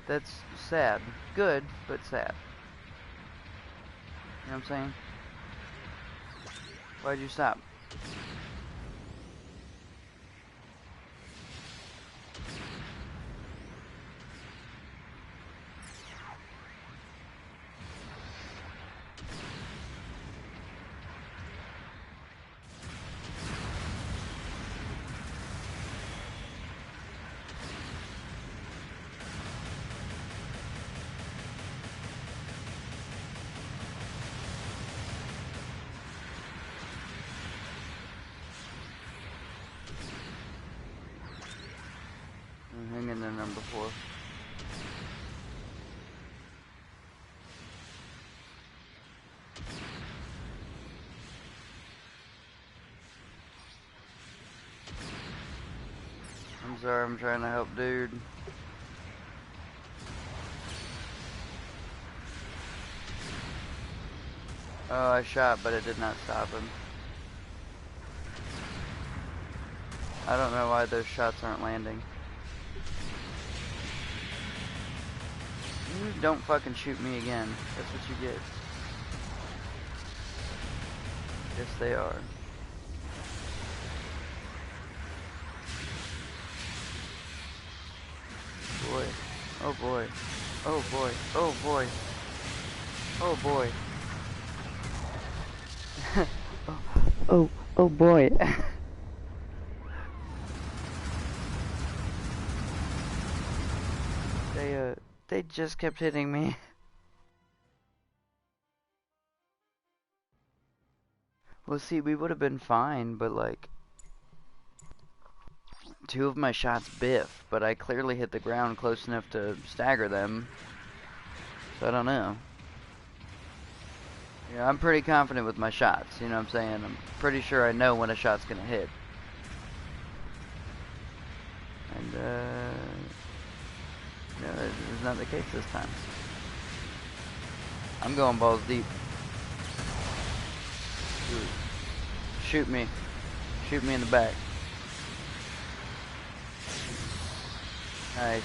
That's sad. Good, but sad. You know what I'm saying? Why'd you stop? I'm hanging in number 4. I'm sorry, I'm trying to help, dude. Oh, I shot, but it did not stop him. I don't know why those shots aren't landing. You don't fucking shoot me again. That's what you get. Yes, they are. Boy. Oh boy. Oh boy. Oh boy. Oh boy. Oh boy. They just kept hitting me. Well, see, we would have been fine, but like 2 of my shots biff, but I clearly hit the ground close enough to stagger them. So I don't know. Yeah, I'm pretty confident with my shots, you know what I'm saying? I'm pretty sure I know when a shot's gonna hit. And, no, that is not the case this time. I'm going balls deep. Shoot me. Shoot me in the back. Nice.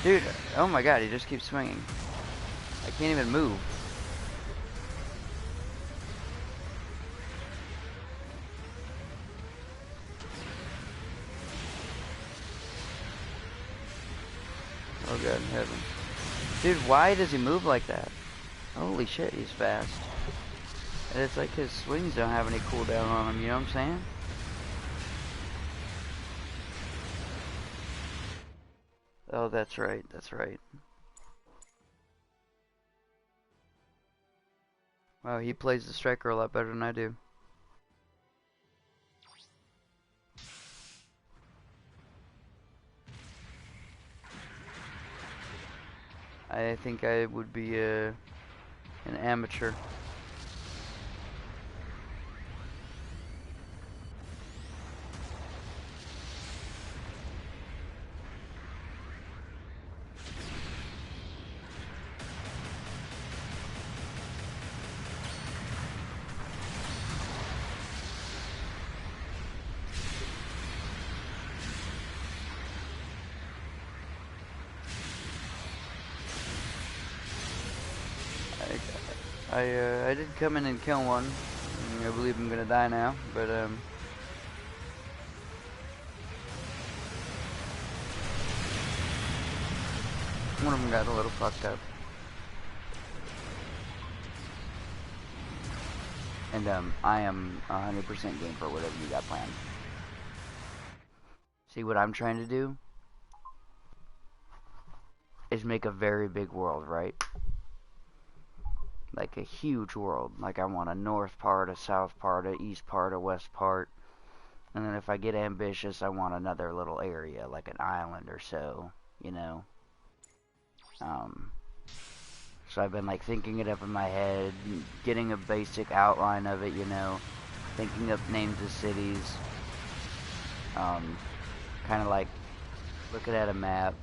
Dude, oh my god, he just keeps swinging. I can't even move. Oh god in heaven. Dude, why does he move like that? Holy shit, he's fast. And it's like his swings don't have any cooldown on him, you know what I'm saying? Oh, that's right, that's right. Wow, he plays the striker a lot better than I do. I think I would be an amateur. I did come in and kill one. I believe I'm gonna die now, but one of them got a little fucked up. And I am 100% game for whatever you got planned. See, what I'm trying to do is make a very big world, right? Like a huge world. Like I want a north part, a south part, a east part, a west part. And then if I get ambitious, I want another little area, like an island or so, you know. So I've been like thinking it up in my head, getting a basic outline of it, you know, thinking up names of cities, kind of like looking at a map.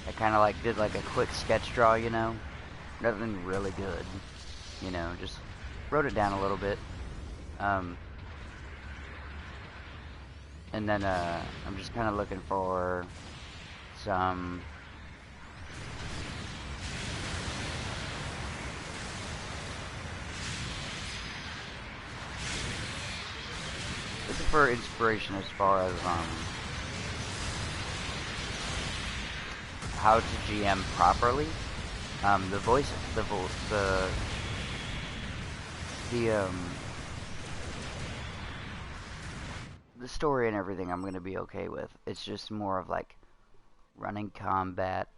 I kind of like did like a quick sketch draw, you know, nothing really good, you know, just wrote it down a little bit. And then I'm just kind of looking for some looking for inspiration as far as how to GM properly. The voice, the story and everything I'm gonna be okay with. It's just more of like running combat,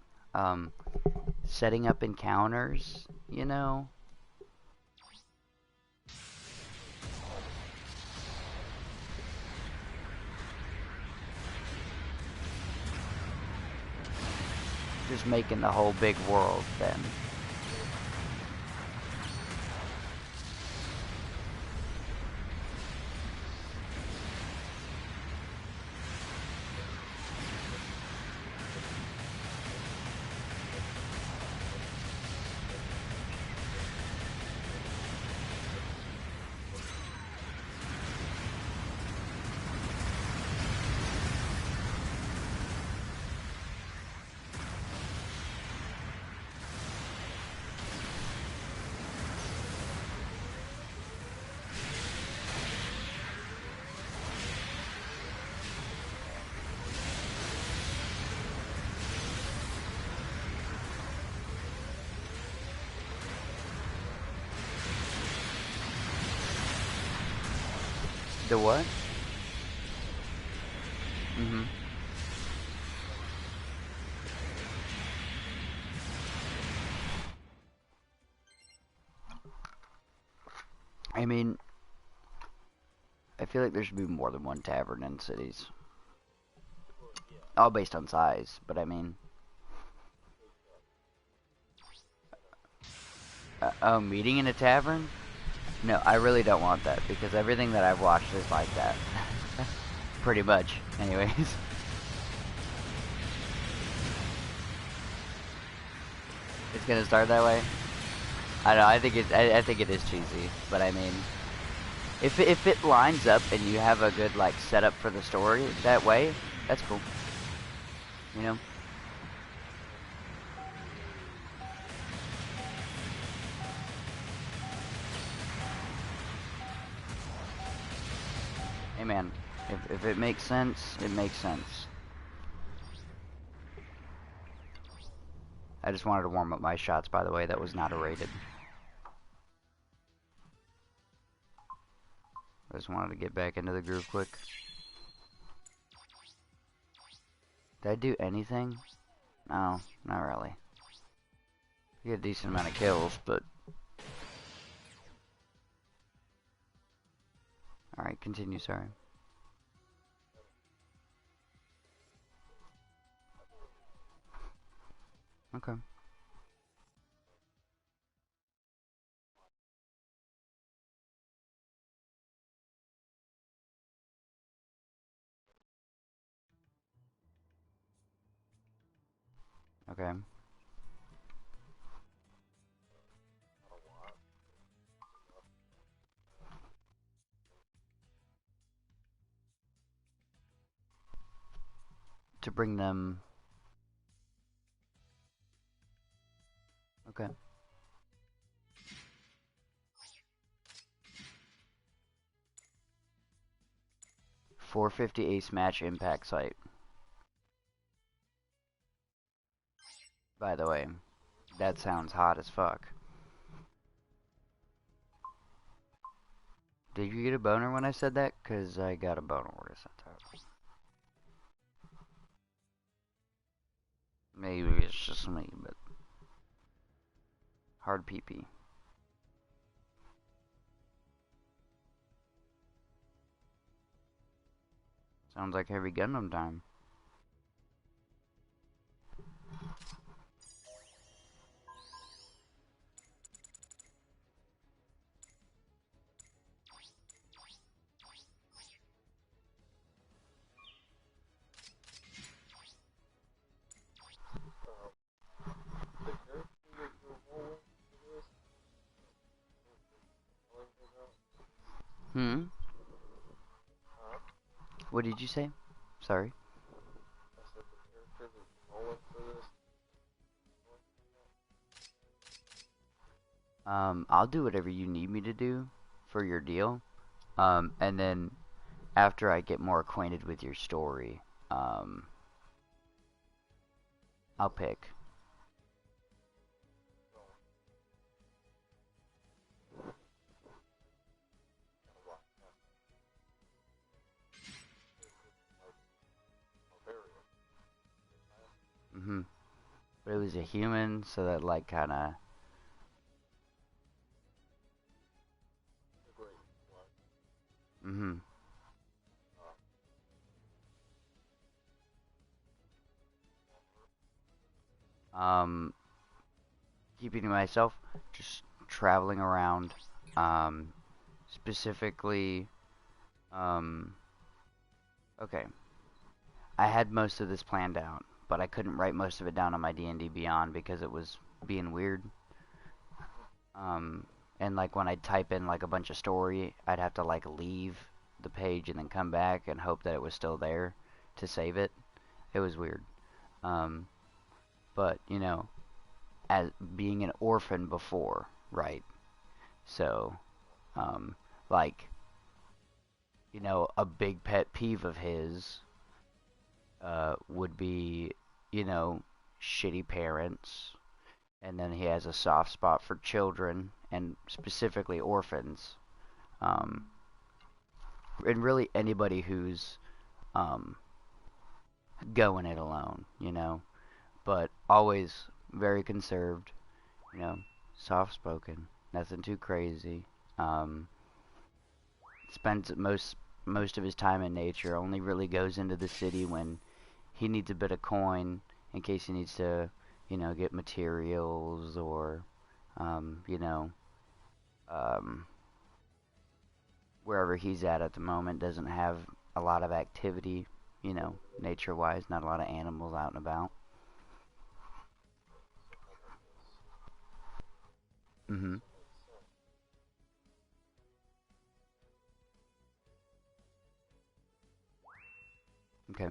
setting up encounters, you know. Just making the whole big world then. The what? Mm-hmm. I mean, I feel like there should be more than one tavern in cities. All based on size, but I mean... oh, meeting in a tavern? No, I really don't want that, because everything that I've watched is like that. Pretty much, anyways. It's gonna start that way? I don't know, I think it is cheesy, but I mean... If it lines up and you have a good, like, setup for the story that way, that's cool. You know? Hey man, if it makes sense, it makes sense. I just wanted to warm up my shots, by the way. That was not a rated. I just wanted to get back into the groove quick. Did I do anything? No, not really. You get a decent amount of kills, but... Alright, continue, sorry. Okay. Okay. To bring them... Okay. 450 ace match impact site. By the way, that sounds hot as fuck. Did you get a boner when I said that? Cause I got a boner when I said that. Maybe it's just me, but... Hard PP. Sounds like heavy Gundam time. Hmm? What did you say? Sorry. I'll do whatever you need me to do for your deal. And then after I get more acquainted with your story, I'll pick. Mhm. But it was a human, so that like kind of. Mhm. Um, keeping to myself, just traveling around. Um, specifically, um, okay. I had most of this planned out, but I couldn't write most of it down on my D&D Beyond because it was being weird. Um, and like when I'd type in like a bunch of story, I'd have to like leave the page and then come back and hope that it was still there to save it. It was weird. Um, but you know, as being an orphan before, right? So, um, like, a big pet peeve of his would be, you know, shitty parents, and then he has a soft spot for children and specifically orphans, um, and really anybody who's um, going it alone, but always very conserved, you know, soft spoken, nothing too crazy. Um, spends most of his time in nature. Only really goes into the city when he needs a bit of coin in case he needs to, get materials or, um, you know, um, wherever he's at the moment doesn't have a lot of activity, nature-wise, not a lot of animals out and about. Mm-hmm. Okay.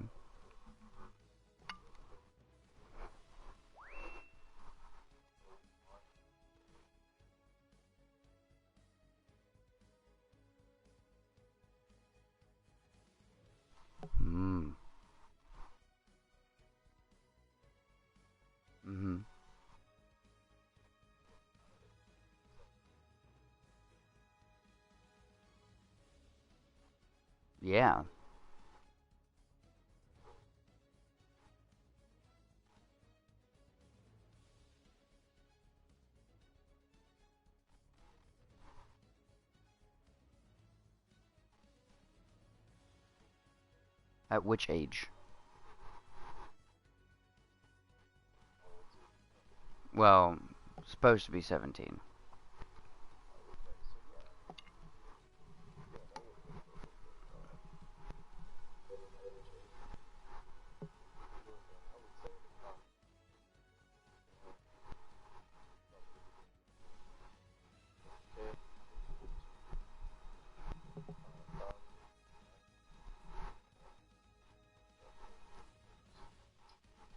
Mm. Mm-hmm. Yeah. At which age? Well, supposed to be 17.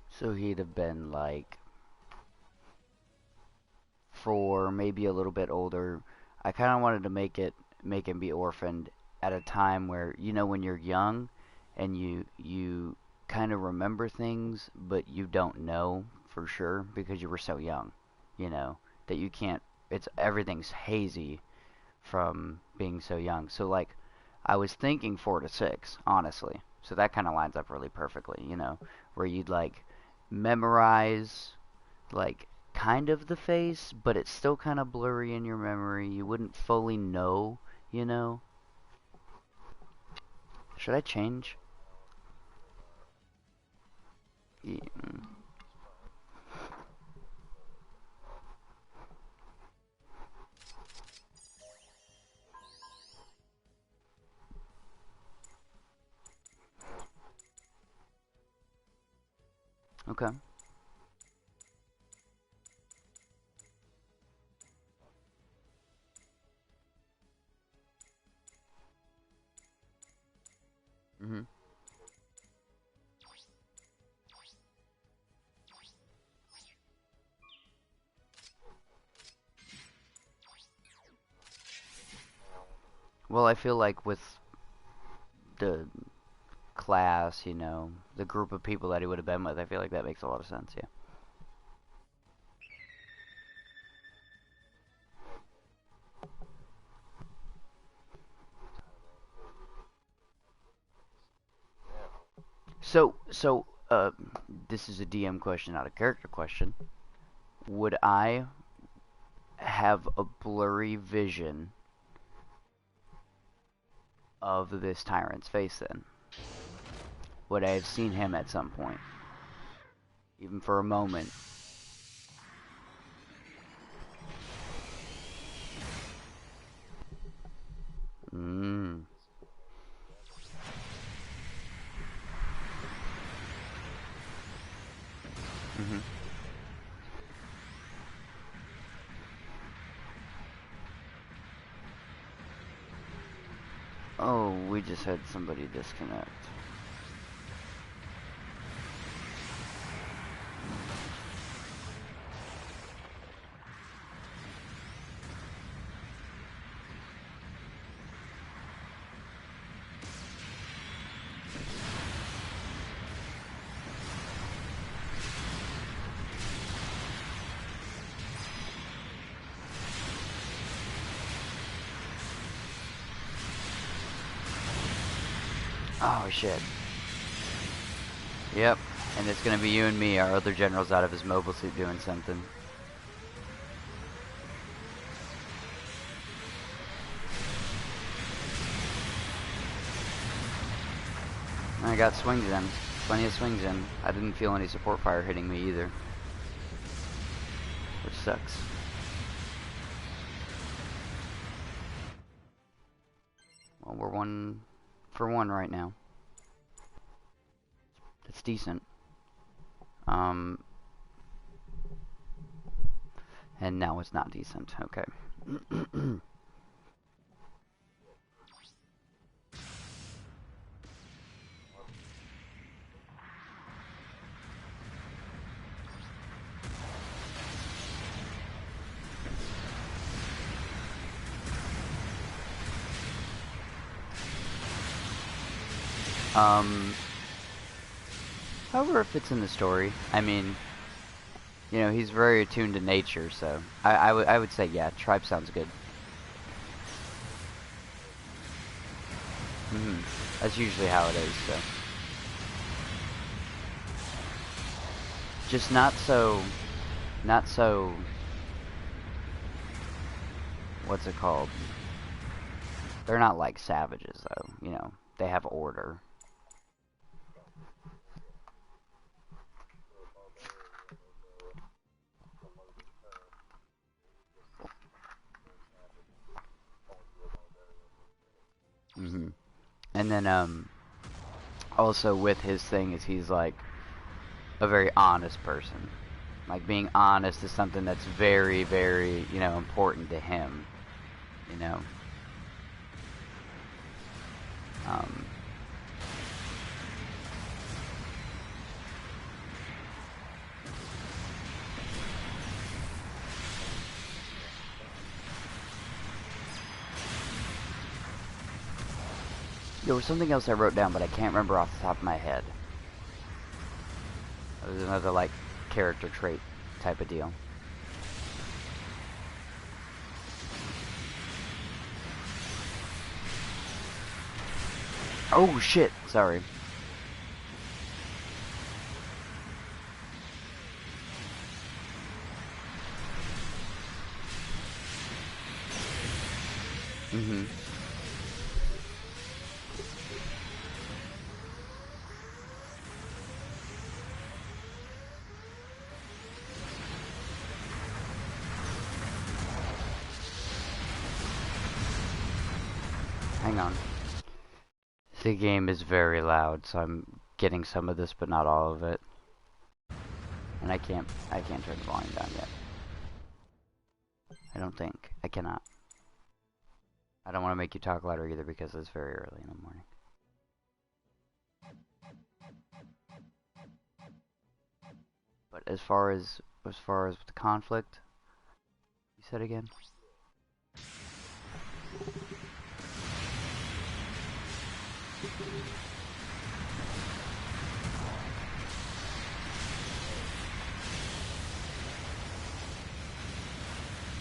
So he'd have been like 4, maybe a little bit older. I kind of wanted to make him be orphaned at a time where when you're young and you kind of remember things, but you don't know for sure because you were so young, that you can't. It's everything's hazy from being so young. So like, I was thinking 4 to 6, honestly. So that kind of lines up really perfectly, where you'd like memorize like kind of the face, but it's still kind of blurry in your memory. You wouldn't fully know, you know. Should I change? Mm. Okay. Mhm. Well, I feel like with the class, you know, the group of people that he would have been with, I feel like that makes a lot of sense, yeah. So, this is a DM question, not a character question. Would I have a blurry vision of this tyrant's face then? Would I have seen him at some point? Even for a moment? Mm. Mm-hmm. Oh, we just had somebody disconnect. Oh, shit. Yep. And it's gonna be you and me. Our other general's out of his mobile suit doing something. I got swings in. Plenty of swings in. I didn't feel any support fire hitting me either. Which sucks. Well, we're 1 for 1 right now. That's decent. And now it's not decent. Okay. However it fits in the story. I mean, you know, he's very attuned to nature, so I would say, yeah, tribe sounds good. That's usually how it is, so. Just not so, what's it called? They're not like savages, though, you know, they have order. And then, also with his thing is he's like a very honest person. Like being honest is something that's very, very, you know, important to him. You know. There was something else I wrote down, but I can't remember off the top of my head. It was another, like, character trait type of deal. Oh, shit. Sorry. Hang on. The game is very loud, so I'm getting some of this, but not all of it. And I can't turn the volume down yet. I don't think. I cannot. I don't want to make you talk louder either because it's very early in the morning. But as far as the conflict, you said again?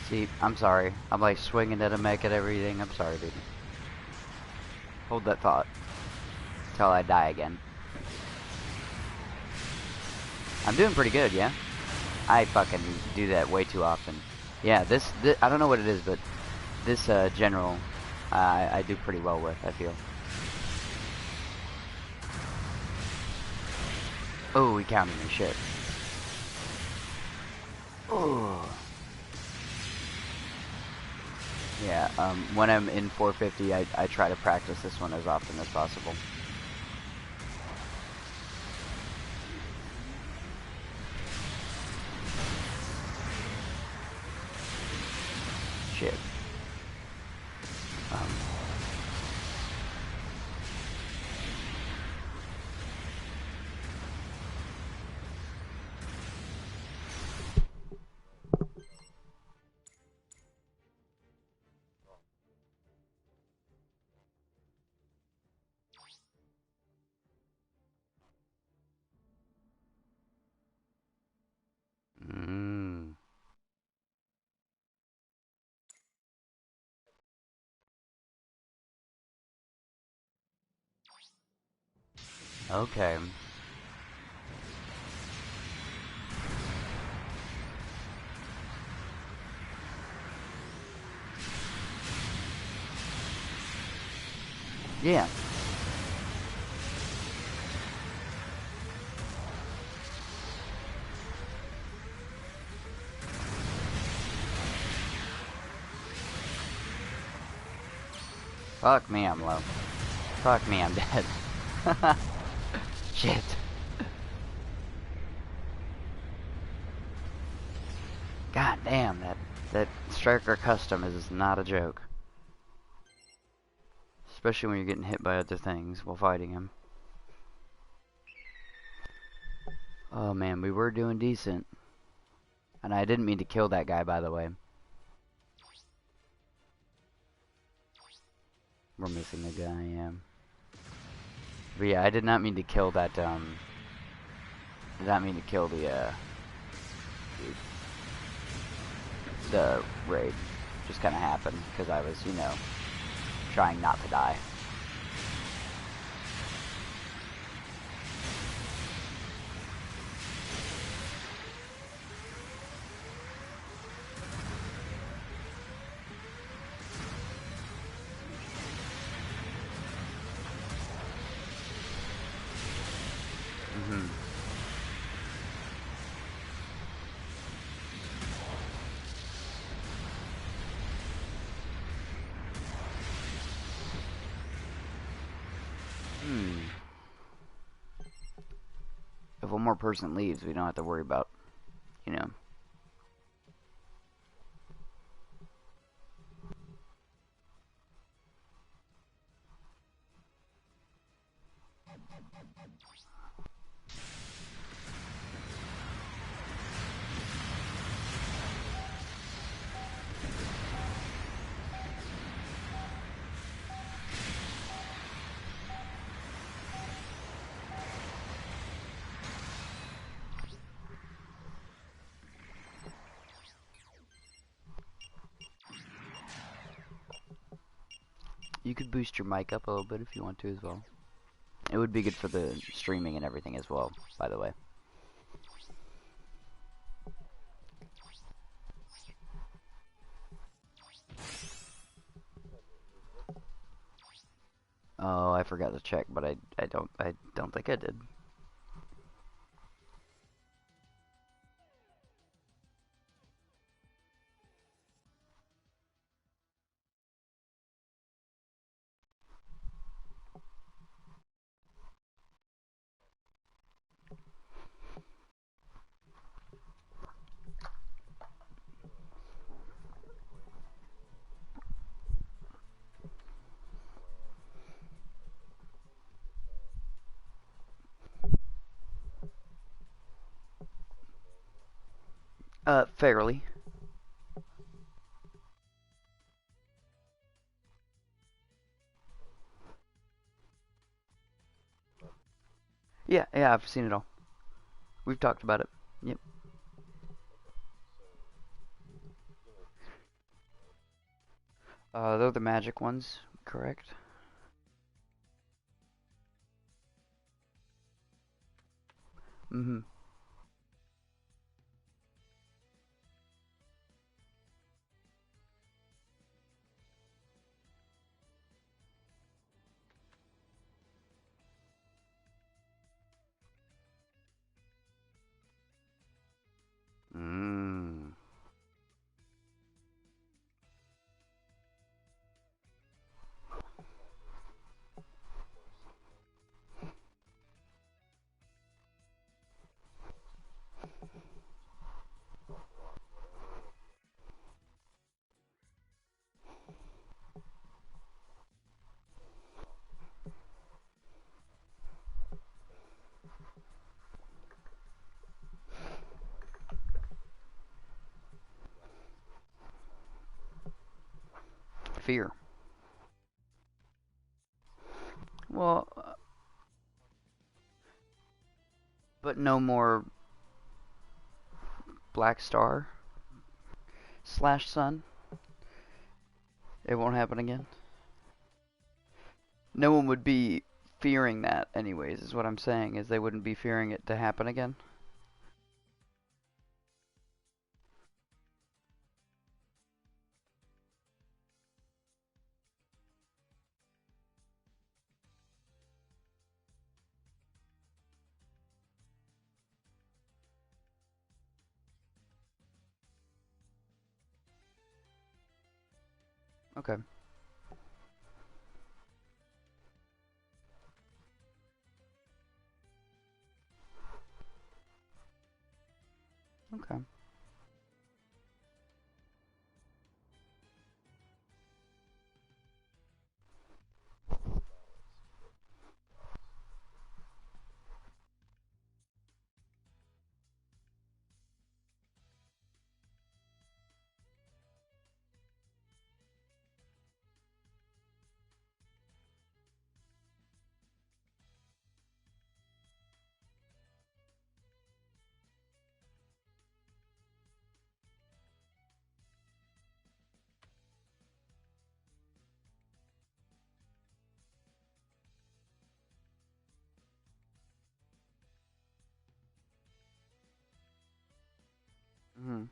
See, I'm sorry. I'm like swinging at a mech and everything. I'm sorry, dude. Hold that thought. Till I die again. I'm doing pretty good, yeah? I fucking do that way too often. Yeah, this I don't know what it is, but this general, I do pretty well with, I feel. Oh, he counted me, shit. Oh. Yeah, when I'm in 450, I try to practice this one as often as possible. Shit. Okay. Yeah. Fuck me, I'm low. Fuck me, I'm dead. Shit. God damn, that Striker Custom is not a joke. Especially when you're getting hit by other things while fighting him. Oh man, we were doing decent. And I didn't mean to kill that guy, by the way. We're missing the guy, yeah. But yeah, I did not mean to kill that, did not mean to kill the raid. Just kind of happened, because I was, you know, trying not to die. If one more person leaves, we don't have to worry about, you know. You could boost your mic up a little bit if you want to as well. It would be good for the streaming and everything as well, by the way. Oh, I forgot to check, but I don't think I did. Fairly. Yeah, yeah, I've seen it all. We've talked about it. Yep. They're the magic ones, correct? Mm-hmm. Mm. Fear. Well, but no more Black Star slash Sun. It won't happen again. No one would be fearing that, anyways. Is what I'm saying. Is they wouldn't be fearing it to happen again. Okay. Okay. Mhm.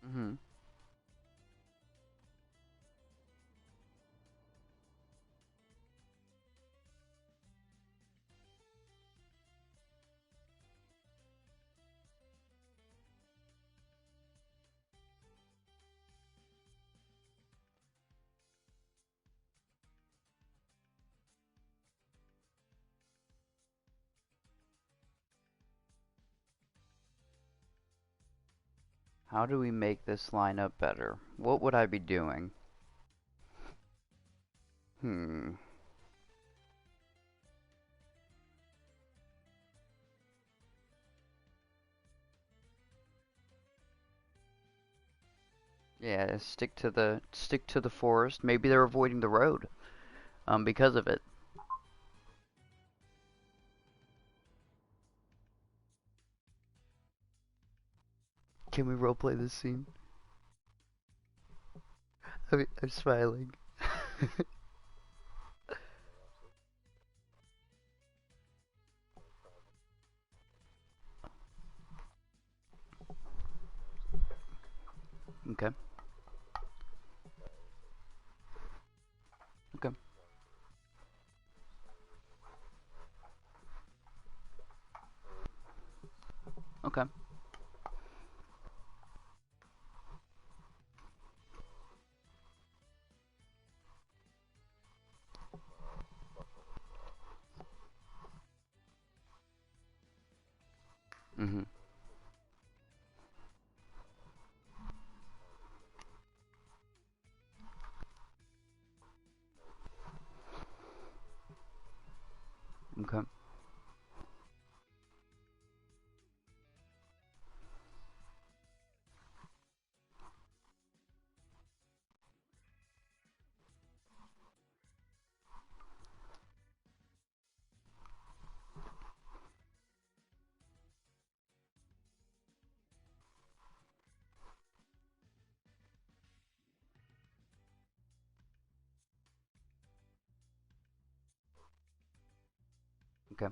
Mhm. How do we make this line up better? What would I be doing? Hmm. Yeah, stick to the forest. Maybe they're avoiding the road. Because of it. Can we roleplay this scene? I'm smiling. Okay. Okay. Mhm. Okay. Okay.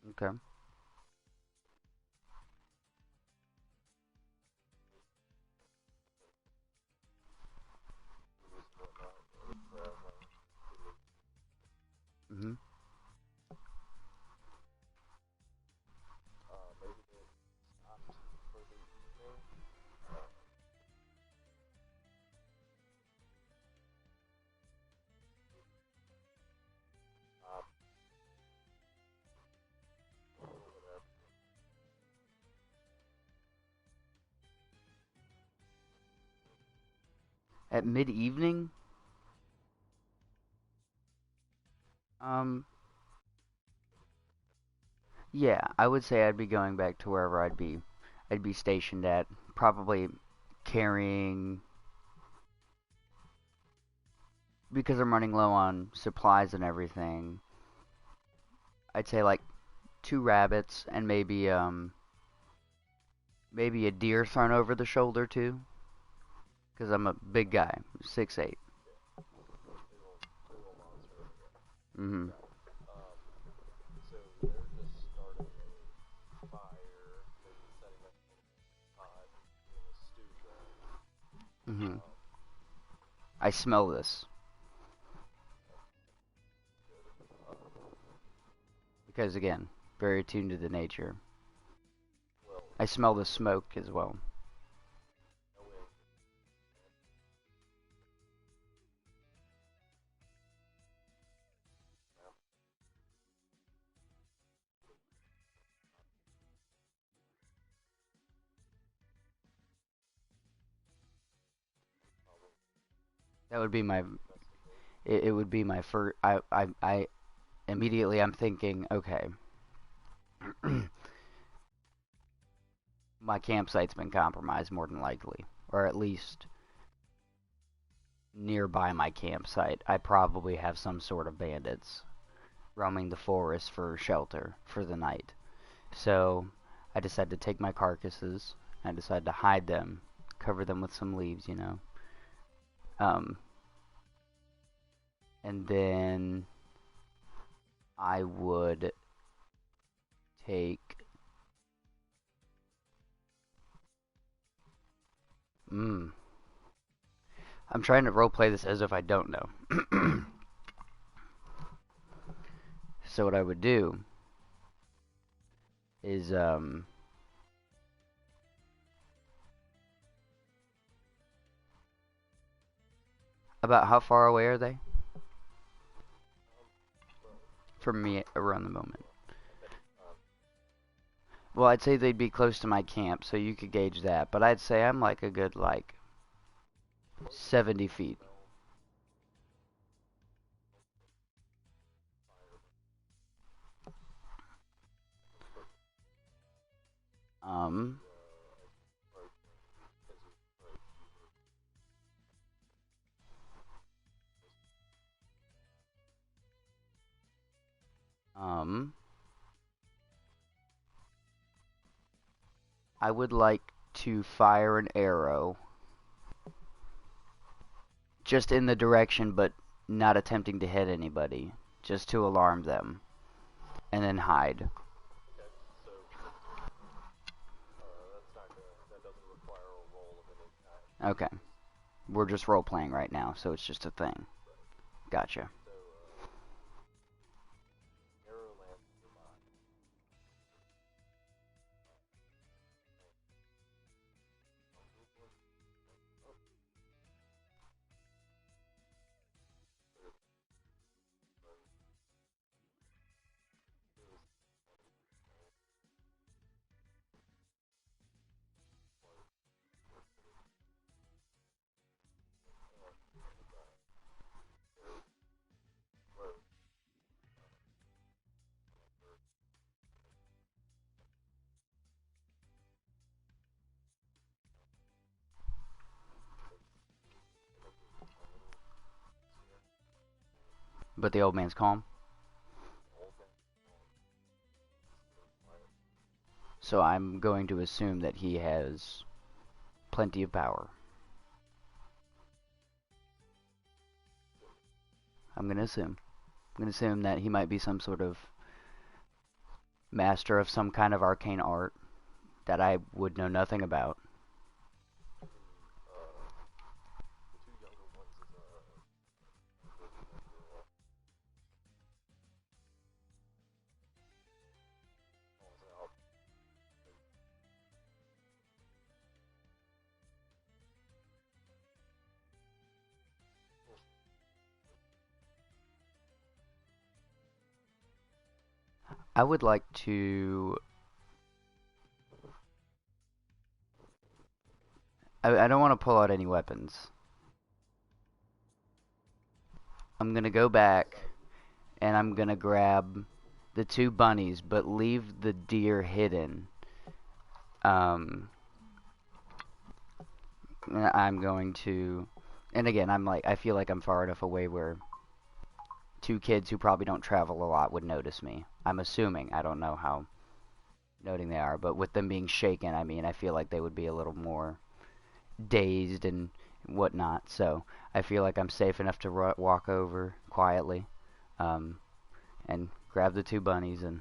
Okay. Mhm. At mid-evening, um, yeah, I would say I'd be going back to wherever I'd be stationed at, probably carrying, because I'm running low on supplies and everything. I'd say like 2 rabbits and maybe a deer thrown over the shoulder too, because I'm a big guy, 6'8". Mhm. Mhm. I smell this because again, very attuned to the nature. I smell the smoke as well. That would be my. It would be my first. I immediately I'm thinking, okay, my campsite's been compromised more than likely, or at least nearby my campsite. I probably have some sort of bandits roaming the forest for shelter for the night. So I decided to take my carcasses. I decided to hide them, cover them with some leaves, you know. Um, and then I would take. Mm, I'm trying to roleplay this as if I don't know. So what I would do is about how far away are they from me around the moment? Well, I'd say they'd be close to my camp, so you could gauge that. But I'd say I'm like a good 70 feet. Um, um, I would like to fire an arrow just in the direction, but not attempting to hit anybody. just to alarm them, and then hide. Okay. We're just role-playing right now, so it's just a thing. Gotcha. But the old man's calm. So I'm going to assume that he has plenty of power. I'm going to assume. I'm going to assume that he might be some sort of master of some kind of arcane art that I would know nothing about. I would like to... I don't want to pull out any weapons. I'm going to go back, and I'm going to grab the 2 bunnies, but leave the deer hidden. I'm going to... And again, I feel like I'm far enough away where 2 kids who probably don't travel a lot would notice me. I'm assuming. I don't know how noting they are, but with them being shaken, I mean, I feel like they would be a little more dazed and whatnot. So I feel like I'm safe enough to walk over quietly, and grab the 2 bunnies and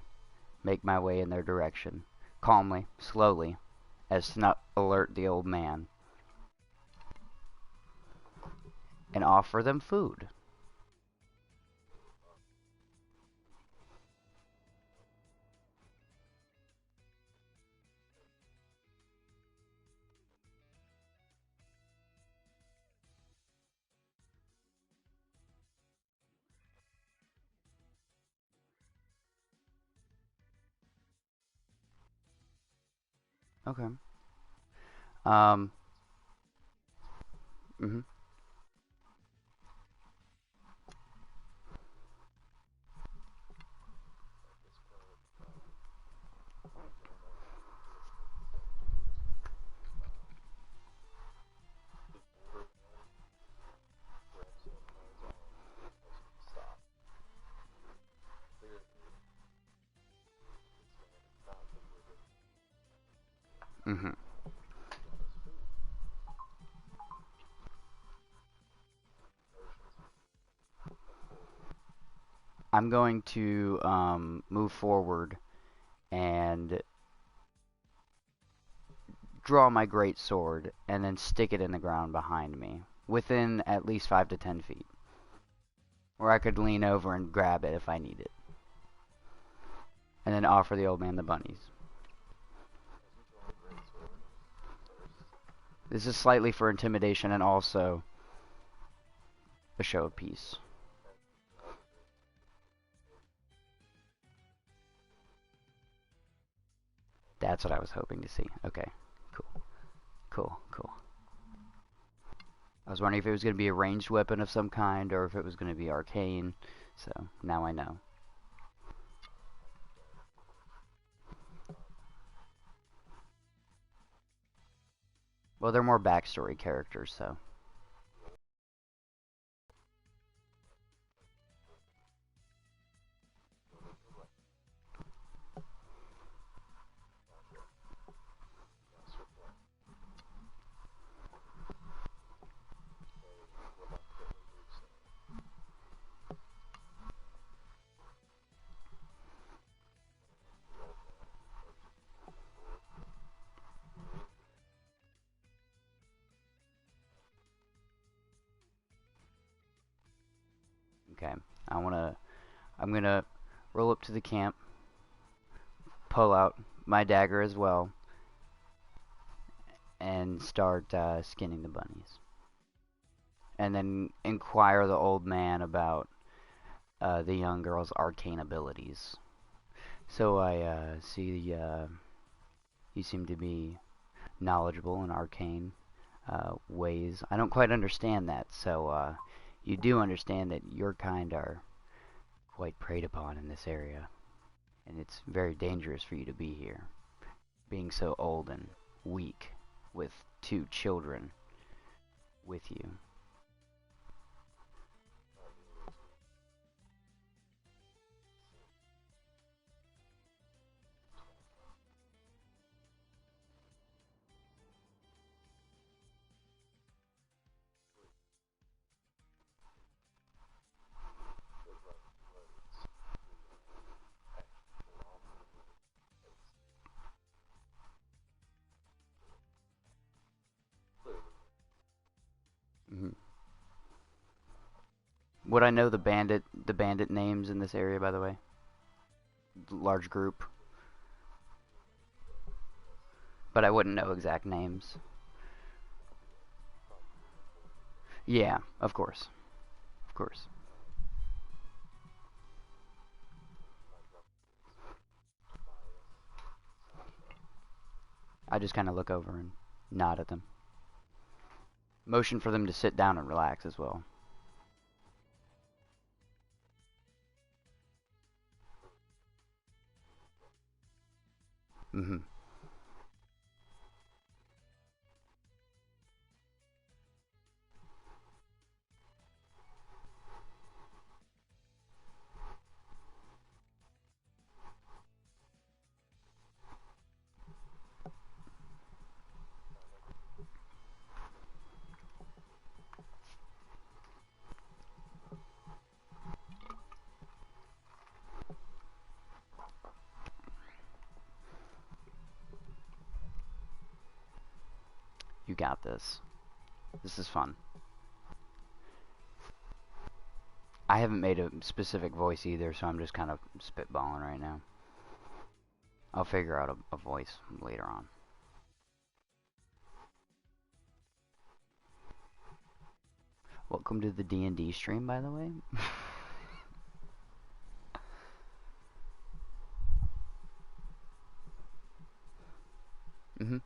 make my way in their direction, calmly, slowly, as to not alert the old man, and offer them food. Okay. Um. Mhm. Mhm. I'm going to move forward and draw my great sword and then stick it in the ground behind me, within at least 5 to 10 feet, where I could lean over and grab it if I need it, and then offer the old man the bunnies. This is slightly for intimidation and also a show of peace. That's what I was hoping to see. Okay, cool. Cool, cool. I was wondering if it was going to be a ranged weapon of some kind or if it was going to be arcane, so now I know. Well, they're more backstory characters, so. Okay. I'm gonna roll up to the camp, pull out my dagger as well, and start skinning the bunnies. And then inquire the old man about the young girl's arcane abilities. So I see you seem to be knowledgeable in arcane ways. I don't quite understand that, so you do understand that your kind are quite preyed upon in this area, and it's very dangerous for you to be here, being so old and weak with 2 children with you. Mhm. Would I know the bandit names in this area, by the way? Large group, but I wouldn't know exact names. Yeah, of course, of course. I just kind of look over and nod at them. Motion for them to sit down and relax as well. Mm-hmm. You got this. This is fun. I haven't made a specific voice either, so I'm just kind of spitballing right now. I'll figure out a voice later on. Welcome to the D&D stream, by the way. Mm-hmm.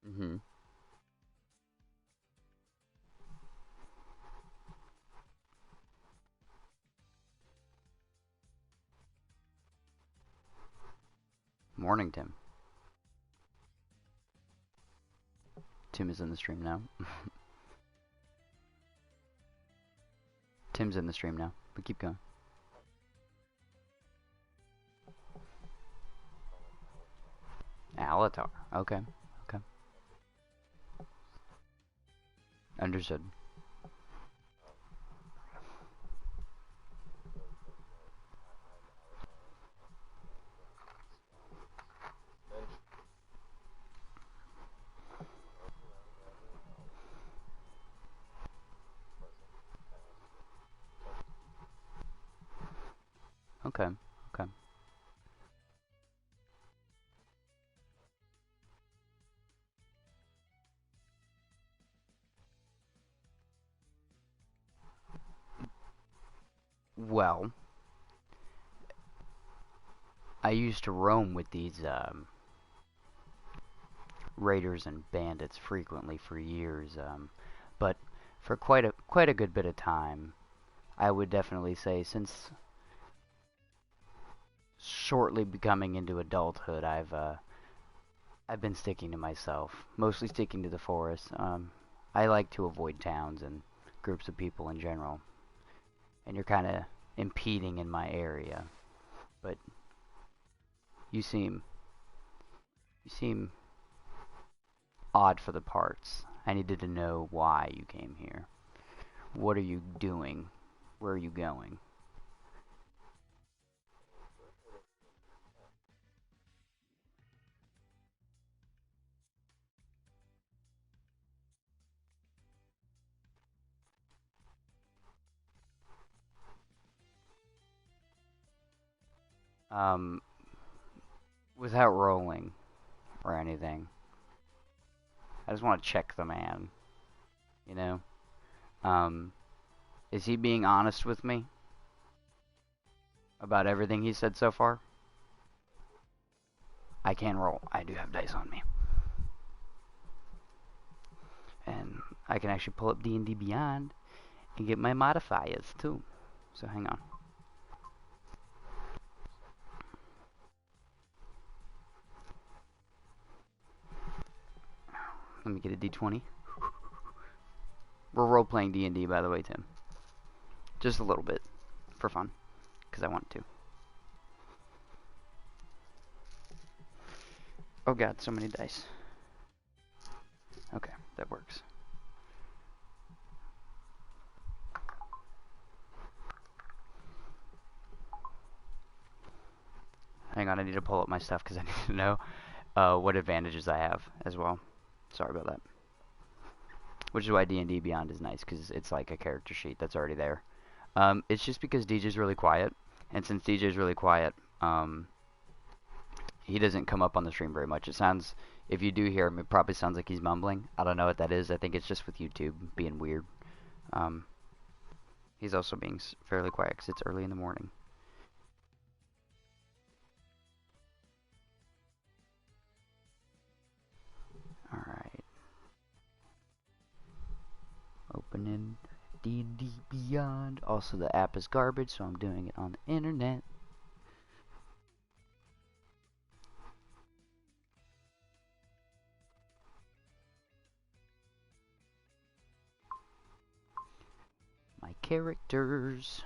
Mm-hmm. Morning, Tim. Tim is in the stream now. Tim's in the stream now, but keep going. Alatar. Okay. Okay. Understood. Okay. Okay. Well, I used to roam with these raiders and bandits frequently for years, but for quite a good bit of time, I would definitely say since shortly becoming into adulthood, I've been sticking to myself, mostly sticking to the forest. I like to avoid towns and groups of people in general, and you're kind of impeding in my area. But you seem odd for the parts. I needed to know why you came here. What are you doing? Where are you going? Without rolling or anything. I just want to check the man, you know? Is he being honest with me about everything he said so far? I can roll. I do have dice on me. And I can actually pull up D&D Beyond and get my modifiers too. So hang on. Let me get a D20. We're role-playing D&D, by the way, Tim. Just a little bit. For fun. Because I want to. Oh god, so many dice. Okay, that works. Hang on, I need to pull up my stuff because I need to know what advantages I have as well. Sorry about that. Which is why D&D Beyond is nice, because it's like a character sheet that's already there. It's just because DJ's really quiet, and since DJ's really quiet, he doesn't come up on the stream very much. It sounds, if you do hear him, it probably sounds like he's mumbling. I don't know what that is. I think it's just with YouTube being weird. He's also being fairly quiet because it's early in the morning. Alright. Opening D&D Beyond. Also, the app is garbage, so I'm doing it on the internet. My characters.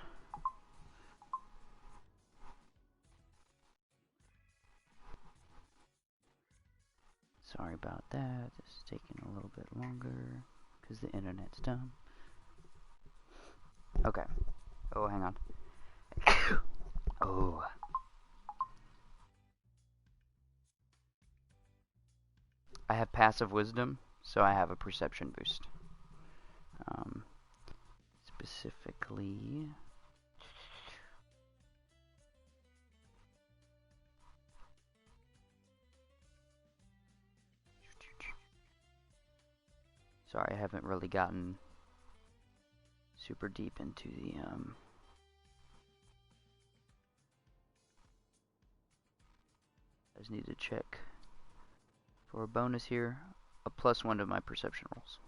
Sorry about that. This is taking a little bit longer because the internet's dumb. Okay. Oh, hang on. Oh. I have passive wisdom, so I have a perception boost. Specifically... Sorry, I haven't really gotten super deep into the, I just need to check for a bonus here. A +1 to my perception rolls.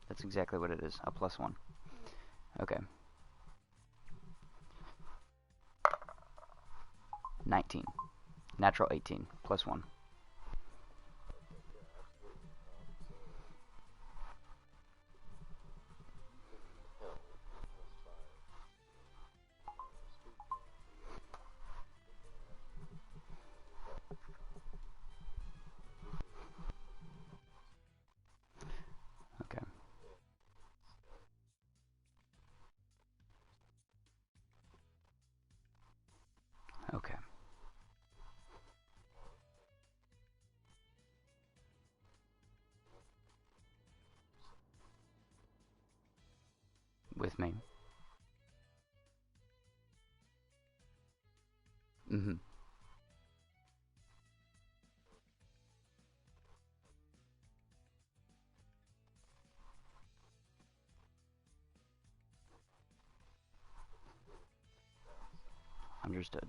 That's exactly what it is, a +1. Okay. 19. Natural 18, +1. Okay. Okay. With me. Mm-hmm. Understood.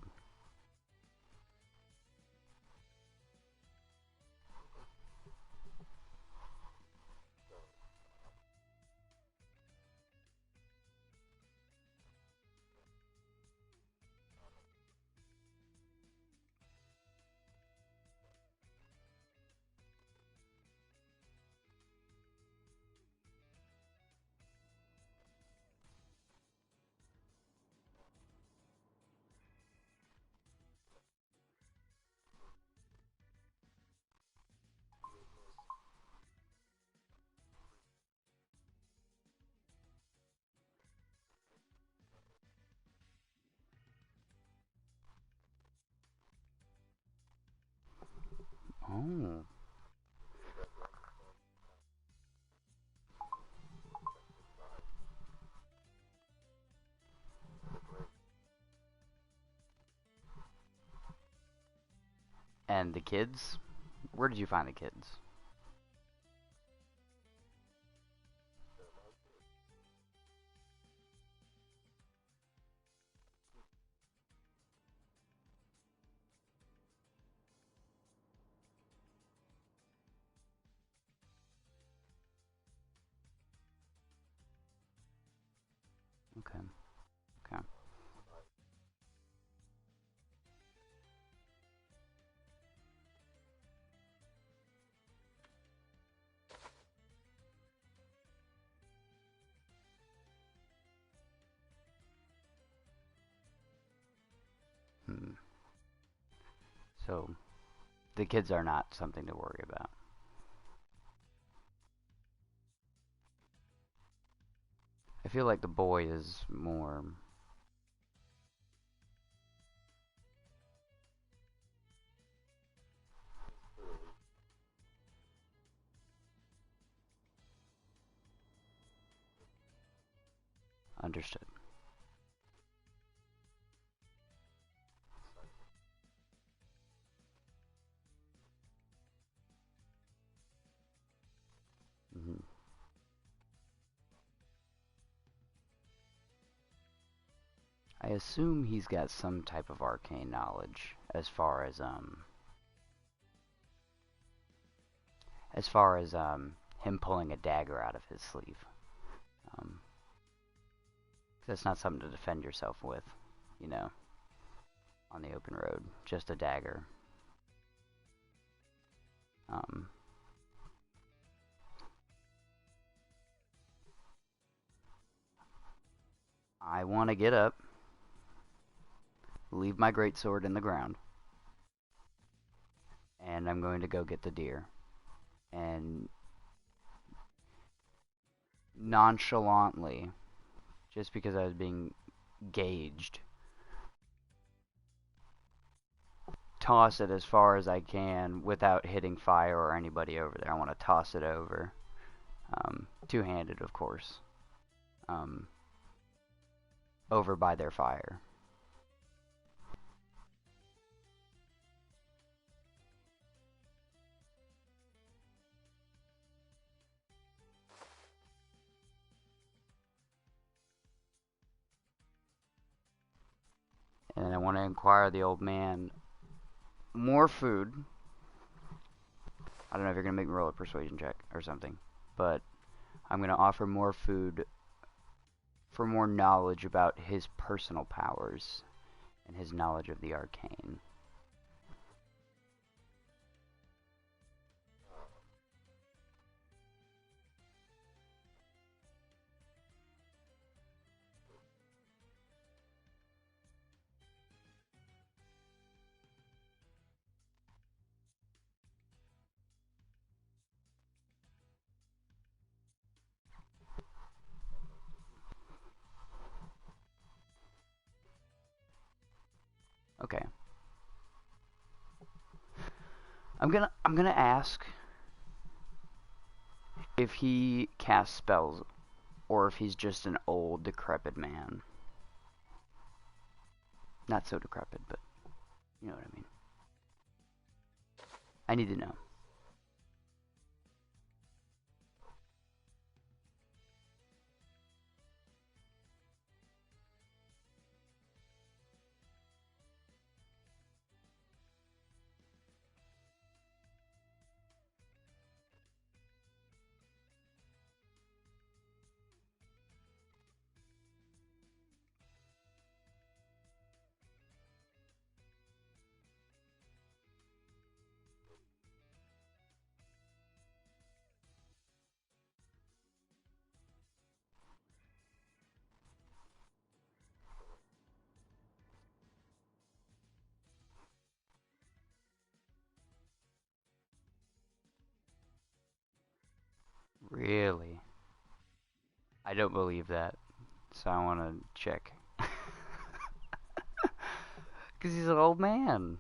Oh. And the kids? Where did you find the kids? Okay. Okay. Hmm. So, the kids are not something to worry about. I feel like the boy is more. Understood. Hmm. I assume he's got some type of arcane knowledge as far as him pulling a dagger out of his sleeve. Um, that's not something to defend yourself with, you know, on the open road. Just a dagger. Um, I want to get up, leave my greatsword in the ground, and I'm going to go get the deer. And nonchalantly, just because I was being gauged, toss it as far as I can without hitting fire or anybody over there. I want to toss it over. Two-handed, of course. Um, over by their fire. And I want to inquire the old man more food. I don't know if you're going to make me roll a persuasion check or something, but I'm going to offer more food for more knowledge about his personal powers and his knowledge of the arcane. Okay. I'm gonna ask if he casts spells or if he's just an old decrepit man. Not so decrepit, but you know what I mean. I need to know. Really? I don't believe that. So I want to check. Because he's an old man.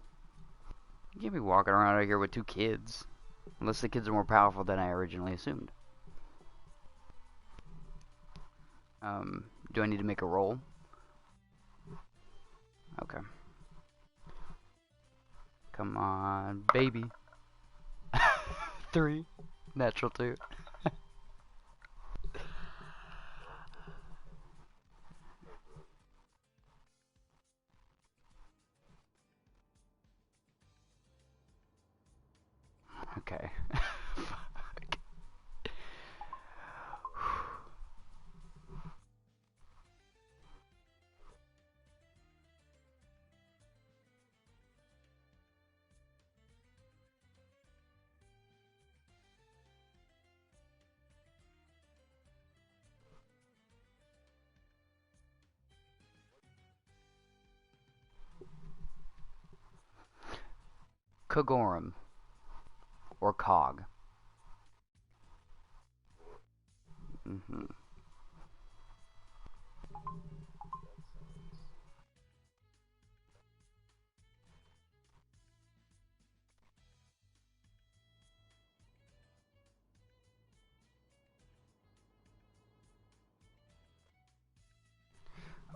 You can't be walking around out here with 2 kids. Unless the kids are more powerful than I originally assumed. Do I need to make a roll? Okay. Come on, baby. 3. Natural 2. Okay. Fuck. Kogorum. Or Cog. Mm-hmm.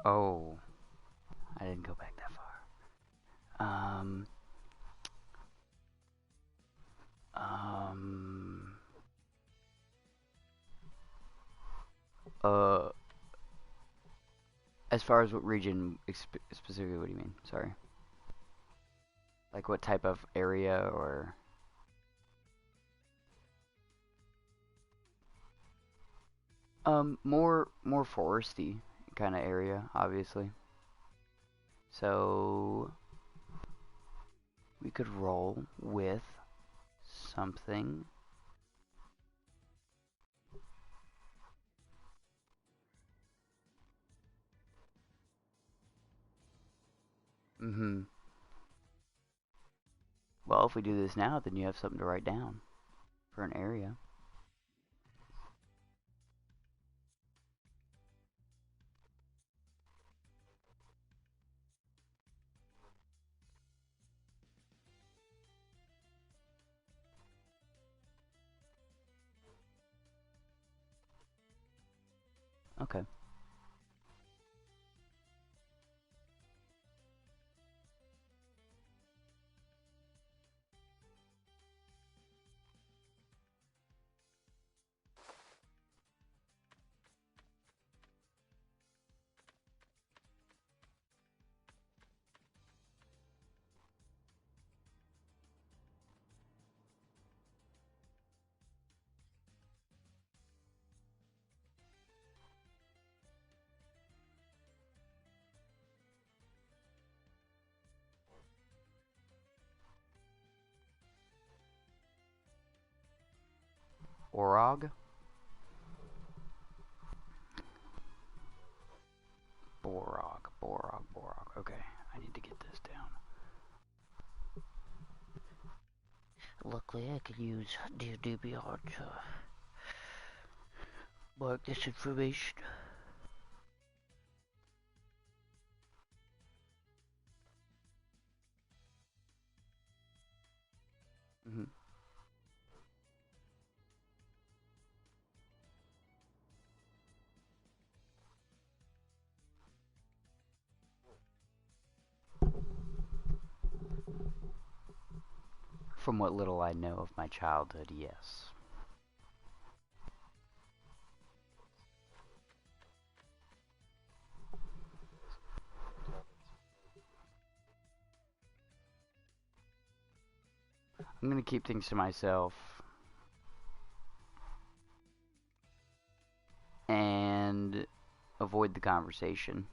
Oh. I didn't go back that far. Uh, as far as what region specifically, what do you mean? Sorry. Like what type of area or? More foresty kind of area, obviously. So we could roll with something. Mm-hmm. Well, if we do this now, then you have something to write down for an area. Okay. Orog. Borog. Okay, I need to get this down. Luckily, I could use DBR to mark this information. Mm-hmm. From what little I know of my childhood, yes. I'm gonna keep things to myself. And avoid the conversation.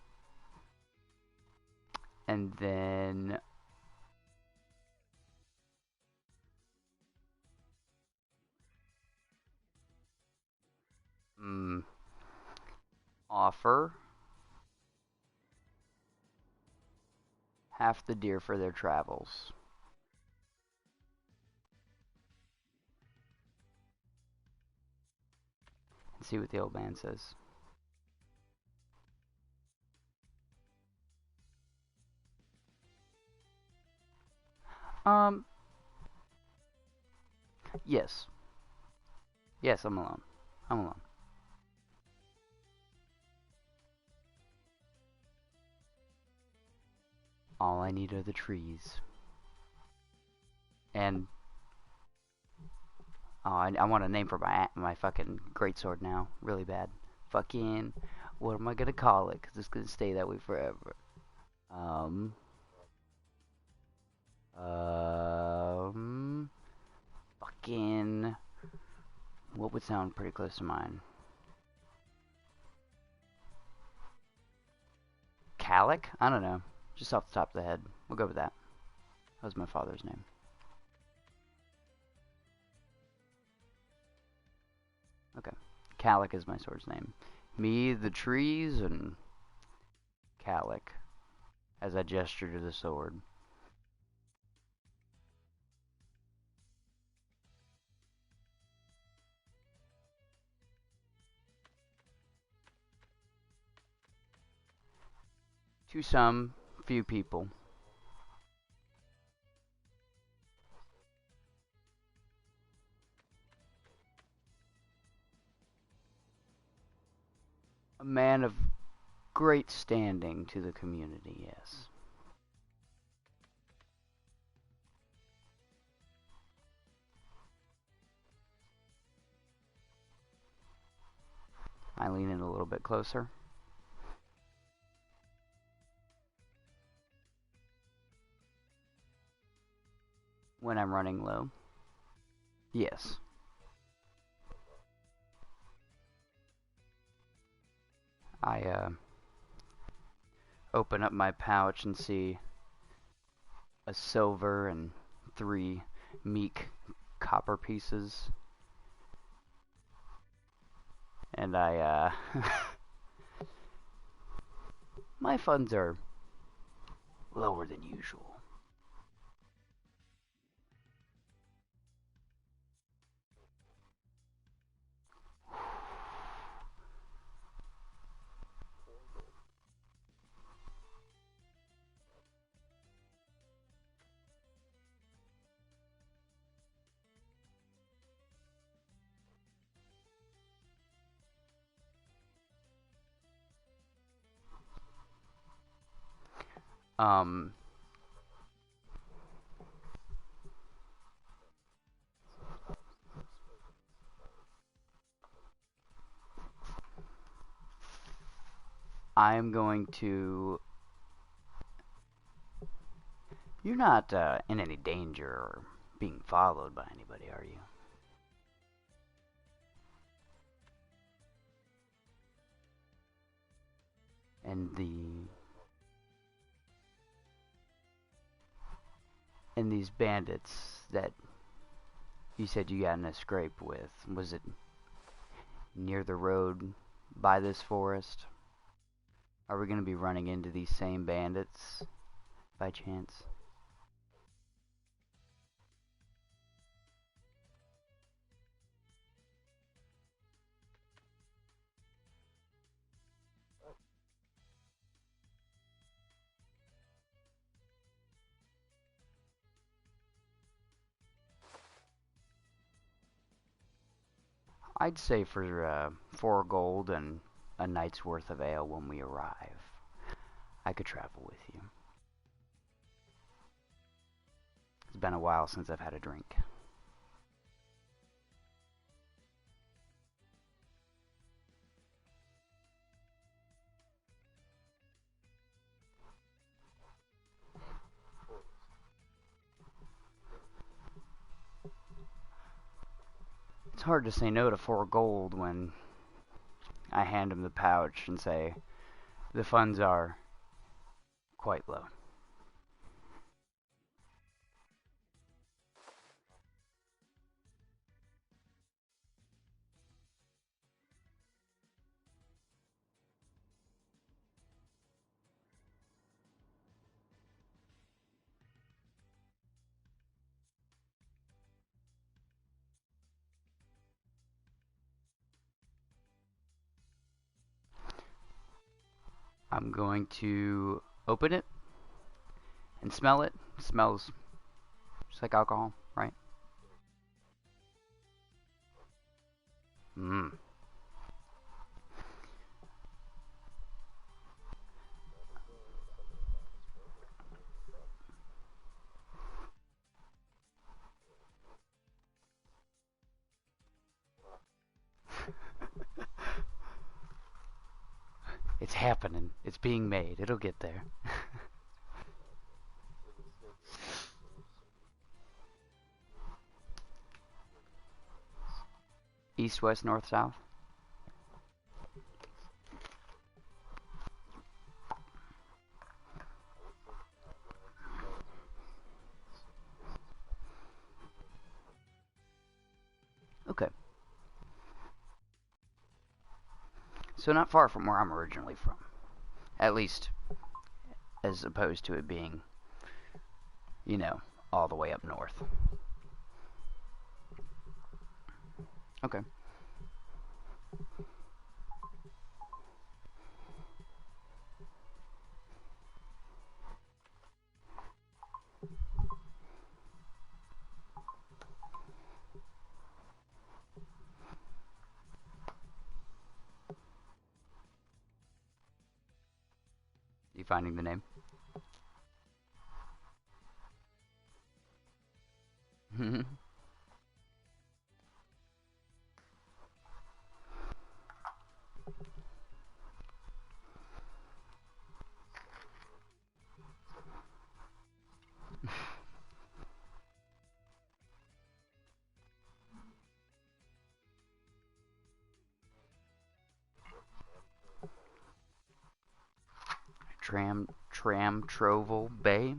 And then offer half the deer for their travels. And see what the old man says. Yes. Yes, I'm alone. I'm alone. All I need are the trees. And oh, I want a name for my fucking greatsword now, really bad. Fucking, what am I gonna call it? 'Cause it's gonna stay that way forever. Um, fucking, what would sound pretty close to mine? Calic? I don't know. Just off the top of the head. We'll go with that. That was my father's name. Okay. Calic is my sword's name. Me, the trees, and Calic, as I gesture to the sword. To some few people. A man of great standing to the community, yes. I lean in a little bit closer. When I'm running low. Yes. I open up my pouch and see a silver and 3 meek copper pieces. And I my funds are lower than usual. Um, I'm going to... You're not in any danger or being followed by anybody, are you? And these bandits that you said you got in a scrape with, was it near the road by this forest? Are we going to be running into these same bandits by chance? I'd say for 4 gold and a night's worth of ale when we arrive, I could travel with you. It's been a while since I've had a drink. It's hard to say no to 4 gold when I hand him the pouch and say, the funds are quite low. I'm going to open it and smell it. It smells just like alcohol, right? Hmm. It's happening. It's being made. It'll get there. East, west, north, south? Okay. So not far from where I'm originally from. At least, as opposed to it being, you know, all the way up north. Okay. You finding the name? Trovel Bay?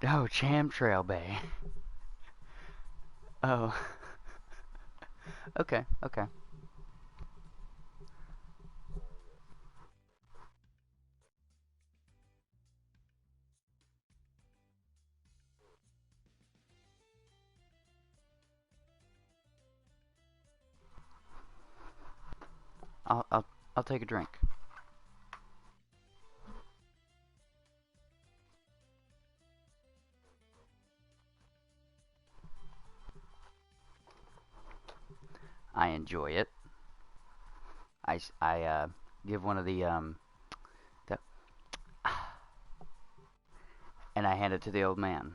Oh, Trail Bay. Oh. Okay, okay. I'll take a drink. I enjoy it. I give one of the and I hand it to the old man.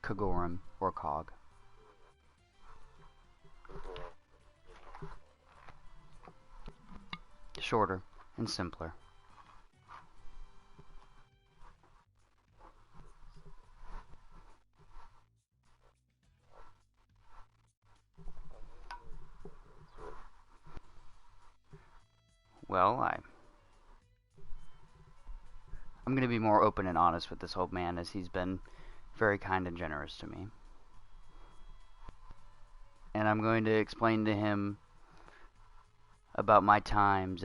Kagorum or Cog. Shorter and simpler. Well, I'm going to be more open and honest with this old man, as he's been very kind and generous to me. And I'm going to explain to him about my times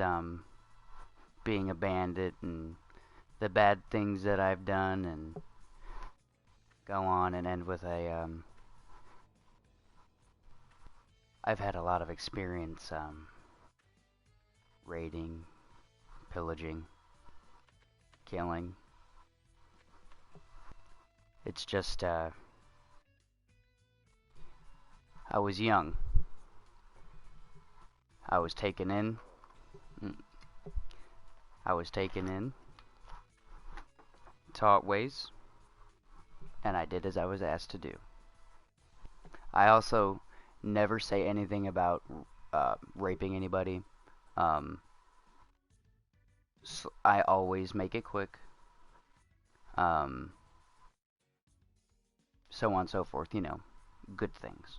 being a bandit and the bad things that I've done, and go on and end with a I've had a lot of experience raiding, pillaging, killing. It's just I was young. I was taken in. I was taken in, taught ways, and I did as I was asked to do. I also never say anything about raping anybody. So I always make it quick. So on and so forth, you know, good things.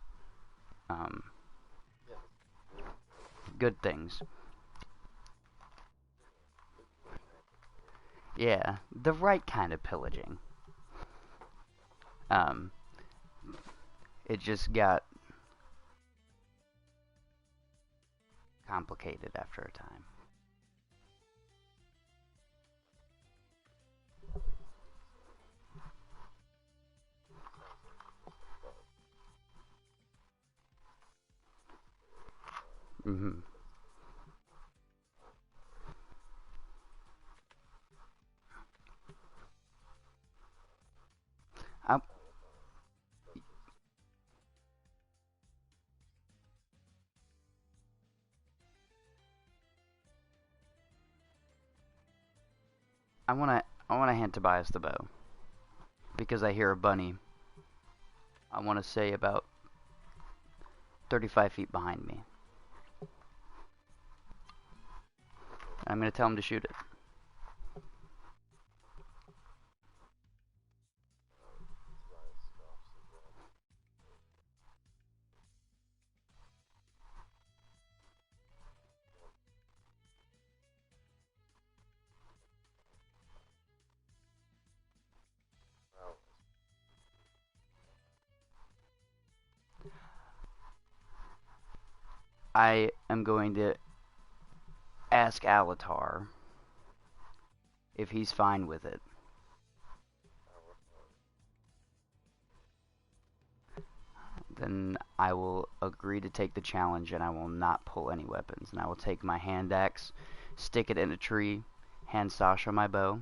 Good things. Yeah, the right kind of pillaging. It just got complicated after a time. Mm-hmm. I, I wanna hand Tobias the bow because I hear a bunny. I want to say about 35 feet behind me. I'm gonna tell him to shoot it. I am going to ask Alatar if he's fine with it. Then I will agree to take the challenge and I will not pull any weapons. And I will take my hand axe, stick it in a tree, hand Sasha my bow,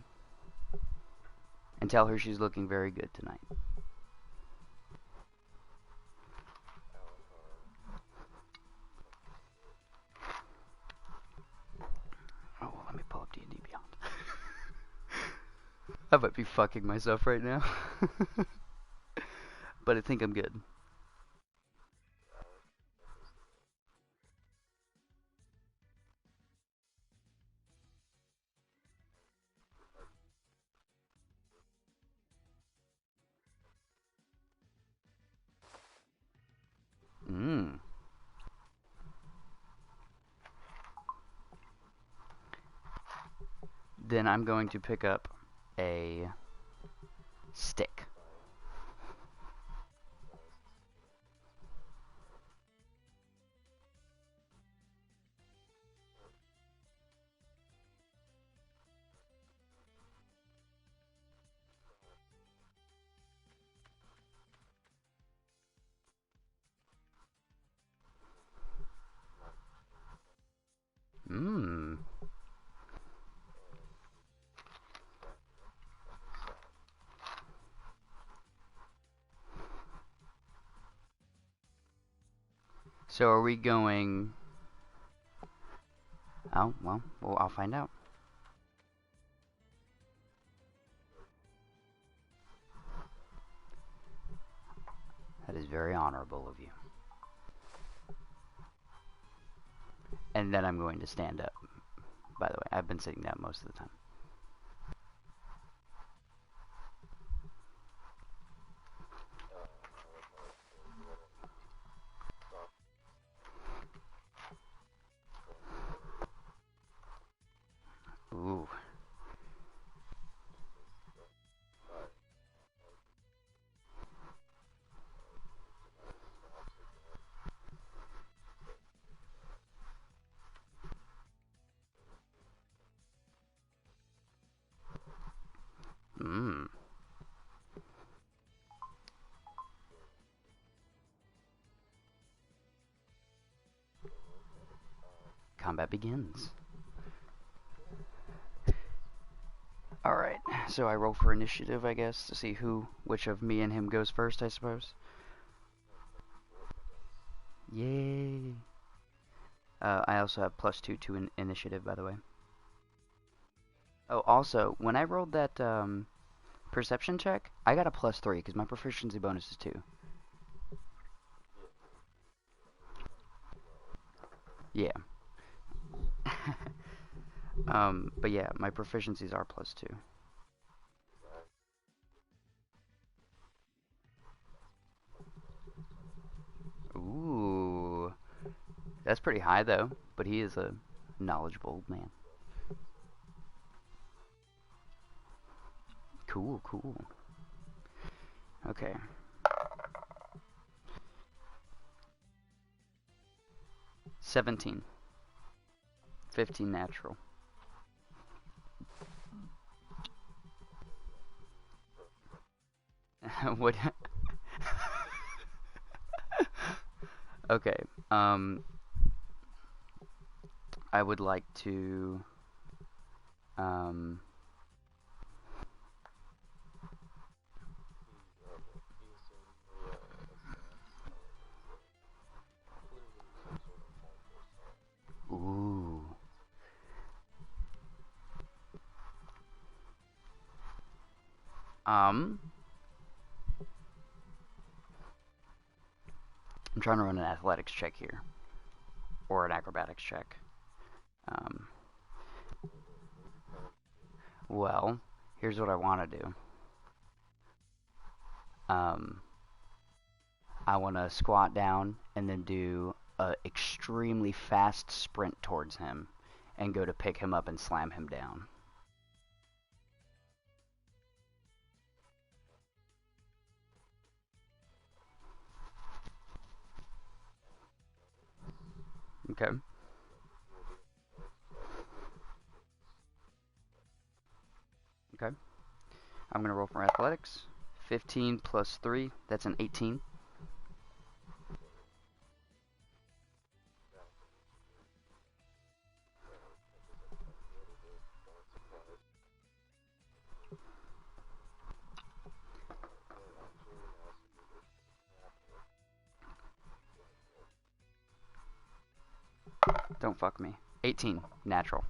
and tell her she's looking very good tonight. Oh, well, let me pull up D&D Beyond. I might be fucking myself right now. But I think I'm good. Mmm. Then I'm going to pick up a stick. Mmm. So are we going... Oh, well, I'll find out. That is very honorable of you. And then I'm going to stand up. By the way, I've been sitting down most of the time. Ooh. Mmm. Combat begins. Alright, so I roll for initiative, I guess, to see which of me and him goes first, I suppose. Yay! I also have +2 to initiative, by the way. Oh, also, when I rolled that perception check, I got a +3 because my proficiency bonus is 2. Yeah. But yeah, my proficiencies are +2. Ooh. That's pretty high, though. But he is a knowledgeable old man. Cool, cool. Okay. 17. 15 natural. What? Okay. I would like to um, ooh. I'm trying to run an athletics check here, or an acrobatics check. Um, well, here's what I want to do. I want to squat down and then do a extremely fast sprint towards him and go to pick him up and slam him down. Okay. Okay. I'm going to roll for athletics. 15 plus 3, that's an 18. Don't fuck me. 18, natural.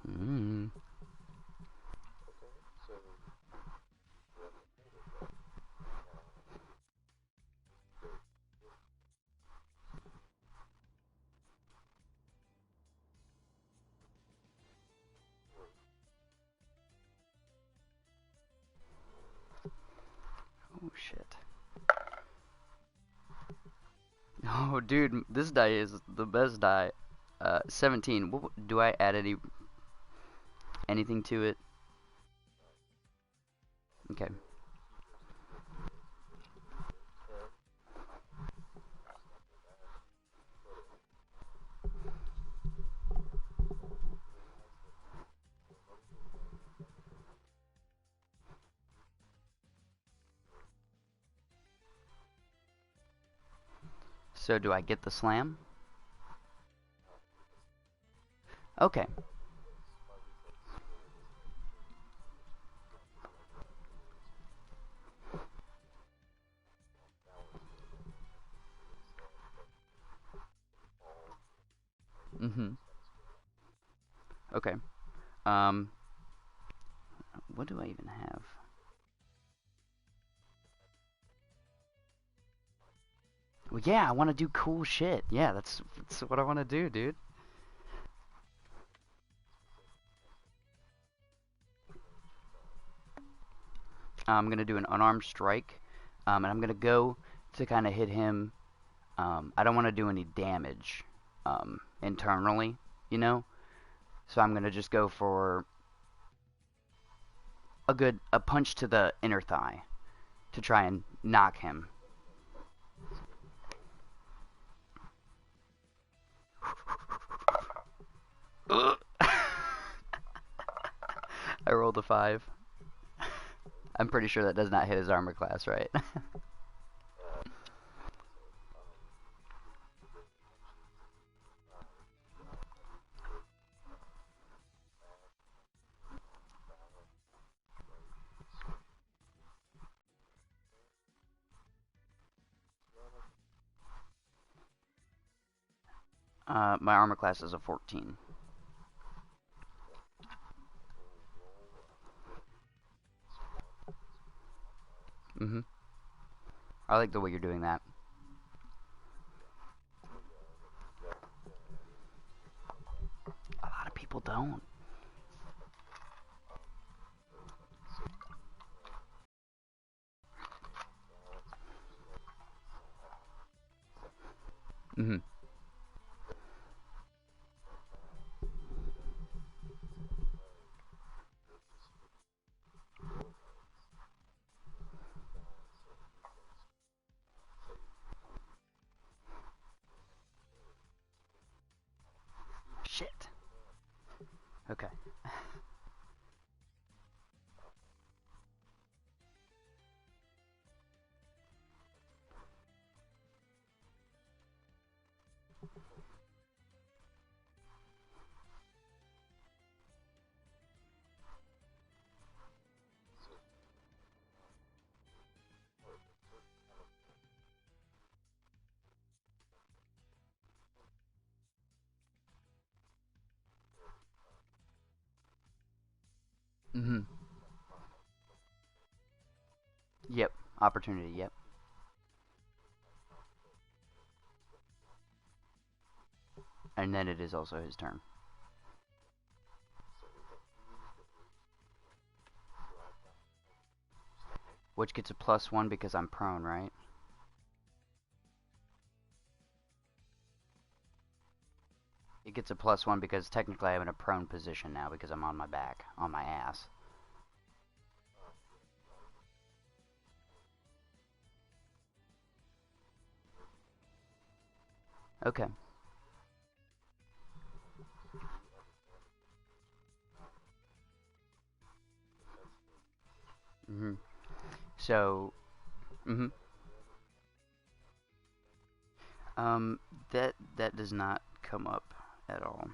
Mm. Oh shit. Oh dude, this die is the best die. 17. Do I add anything to it? Okay. So do I get the slam? Okay. Mm-hmm. Okay. Um, what do I even have? Well, yeah, I want to do cool shit. Yeah, that's what I want to do, dude. I'm gonna do an unarmed strike, and I'm gonna go to kind of hit him. I don't want to do any damage internally, you know. So I'm gonna just go for a punch to the inner thigh to try and knock him. I rolled a 5. I'm pretty sure that does not hit his armor class, right? My armor class is a 14. Mm-hmm. I like the way you're doing that. A lot of people don't. Mm-hmm. Shit. Mm-hmm. Yep. Opportunity, yep. And then it is also his turn. Which gets a +1 because I'm prone, right? It gets a +1 because technically I'm in a prone position now because I'm on my back, on my ass. Okay. Mm-hmm. So, mm-hmm. That does not come up at all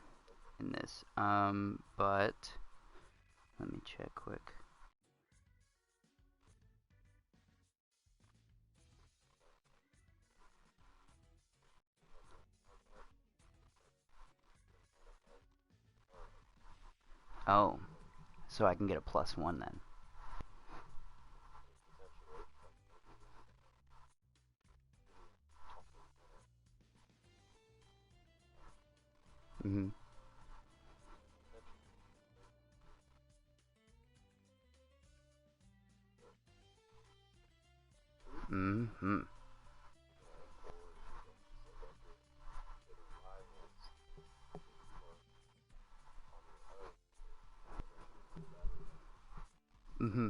in this. But let me check quick. Oh, so I can get a +1 then. Mm-hmm. Mm-hmm. Mm-hmm.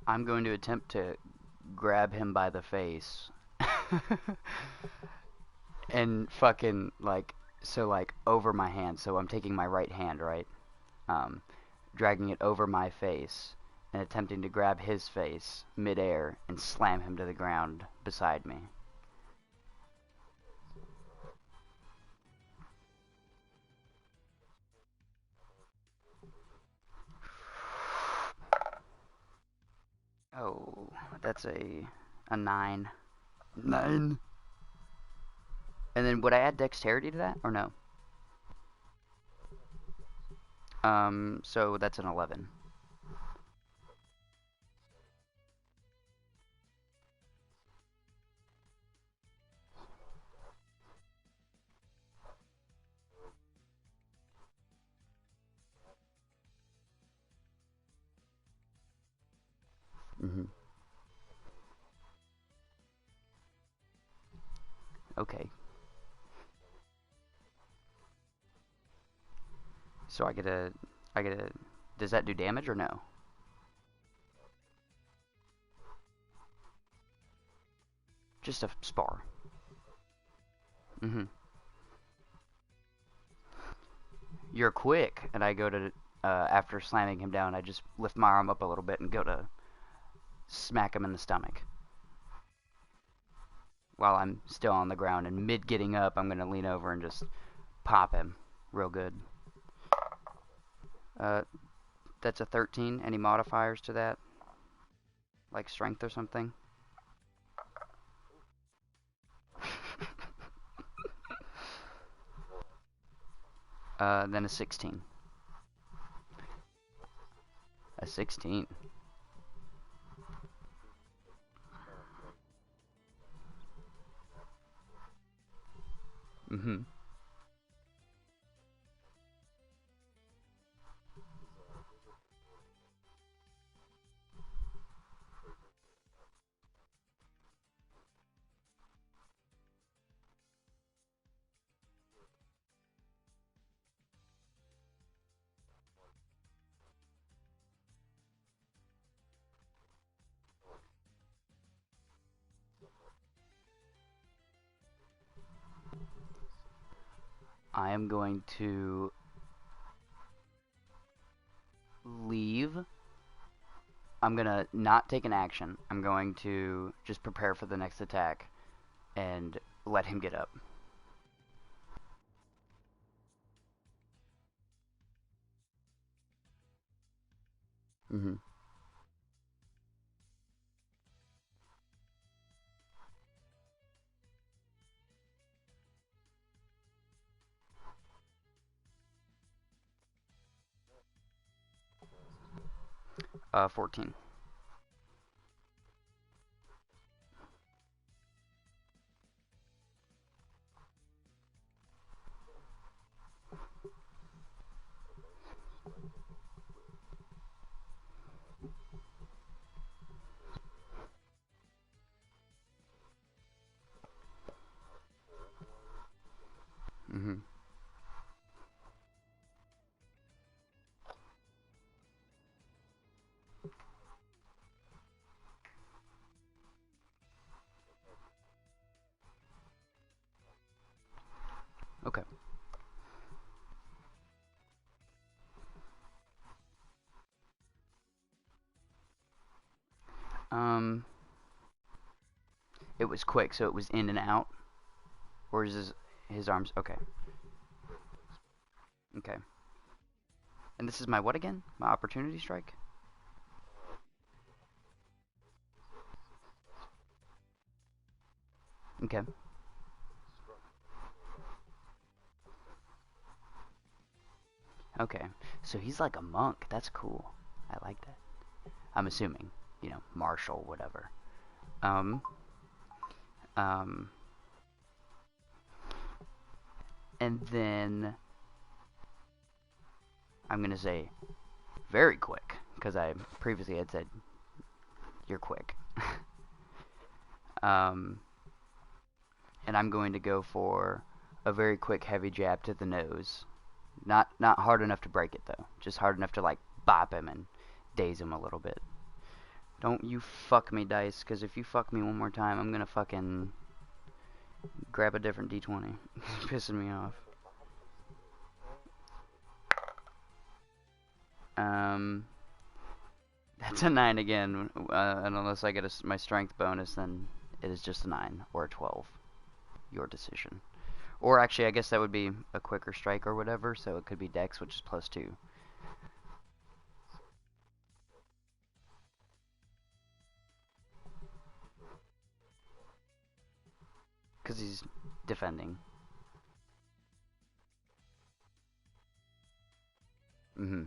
I'm going to attempt to grab him by the face. And fucking like so like over my hand. So I'm taking my right hand, right? Um, dragging it over my face and attempting to grab his face midair and slam him to the ground beside me. Oh, that's a 9. 9. And then would I add dexterity to that or no? So that's an 11. Mm-hmm. Okay. So I get a, does that do damage or no? Just a spar. Mm-hmm. You're quick, and I go to, after slamming him down, I just lift my arm up a little bit and go to smack him in the stomach. While I'm still on the ground, and mid getting up, I'm gonna lean over and just pop him real good. Uh, that's a 13. Any modifiers to that? Like strength or something? Then a 16. A 16. Mm-hmm. I am going to leave. I'm gonna not take an action. I'm going to just prepare for the next attack and let him get up. Mm-hmm. 14. Mm-hmm. Okay. Um, it was quick, so it was in and out. Or is his arms? Okay. Okay. And this is my what again? My opportunity strike? Okay. Okay. So he's like a monk. That's cool. I like that. I'm assuming. You know, martial, whatever. Um, um, and then I'm going to say very quick, because I previously had said you're quick. um, and I'm going to go for a very quick heavy jab to the nose. Not hard enough to break it though. Just hard enough to like bop him and daze him a little bit. Don't you fuck me, dice, because if you fuck me one more time, I'm gonna fucking grab a different d20. It's pissing me off. Um, that's a 9 again, and unless I get my strength bonus, then it is just a 9 or a 12. Your decision. Or actually, I guess that would be a quicker strike or whatever, so it could be dex, which is plus 2. Because he's defending. Mm-hmm.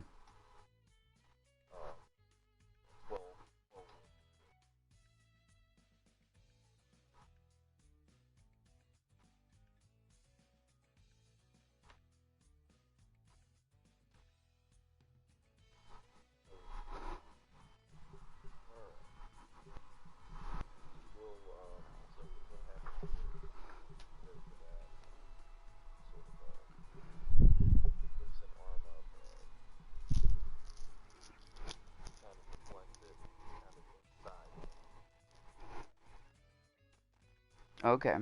Okay.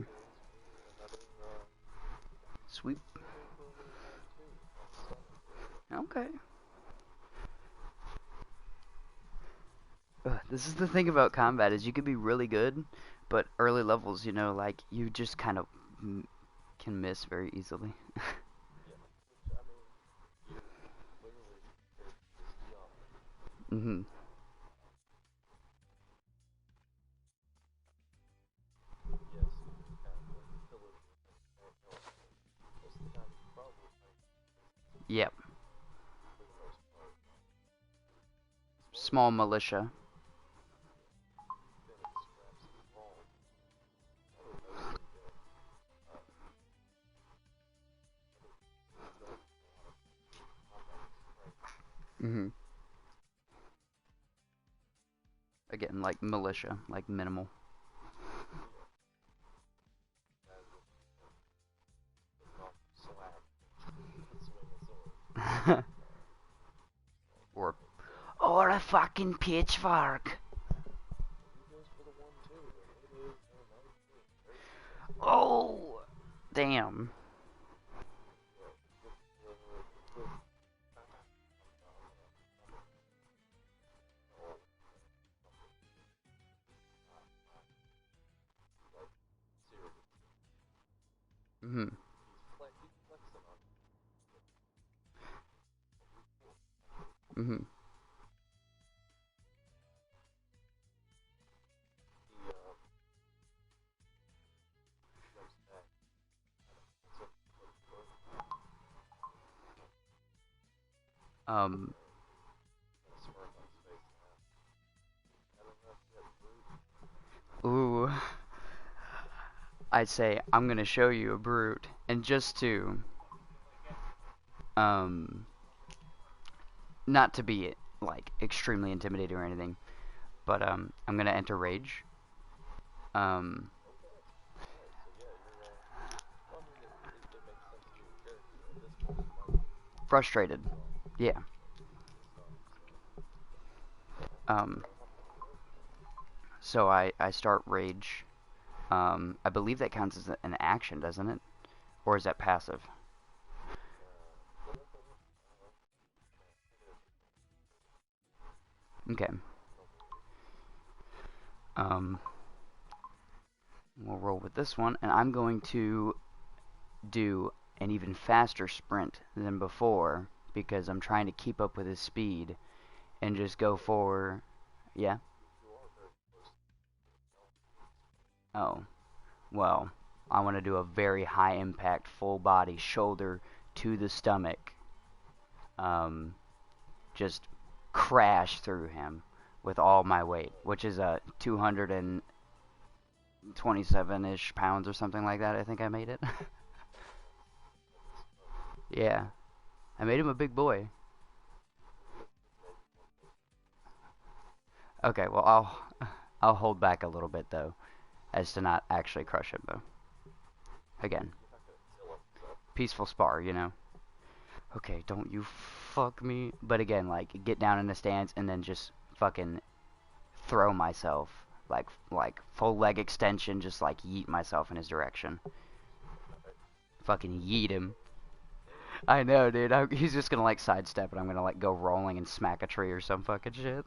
Sweet. Okay. This is the thing about combat is you could be really good, but early levels, you know, like you just kind of can miss very easily. Mhm. Yep. Small militia. Mhm. Again, like militia, like minimal. or a fucking pitchfork. Oh, damn. Mhm. Mhm. Um. Ooh, I'd say I'm gonna show you a brute, and just to um, not to be like extremely intimidating or anything, but I'm gonna enter rage. Um, frustrated. Yeah. Um, so I start rage. I believe that counts as an action, doesn't it? Or is that passive? Okay. Um, we'll roll with this one, and I'm going to do an even faster sprint than before because I'm trying to keep up with his speed and just go for, yeah. Oh, well, I want to do a very high impact full body shoulder to the stomach. Um, just crash through him with all my weight, which is a 227-ish pounds or something like that. I think I made it. Yeah, I made him a big boy. Okay, well I'll hold back a little bit though, as to not actually crush him though. Again, peaceful spar, you know. Okay, don't you fuck me. But again, like get down in the stance and then just fucking throw myself, like full leg extension, just like yeet myself in his direction. Fucking yeet him. I know, dude. He's just gonna like sidestep, and I'm gonna like go rolling and smack a tree or some fucking shit.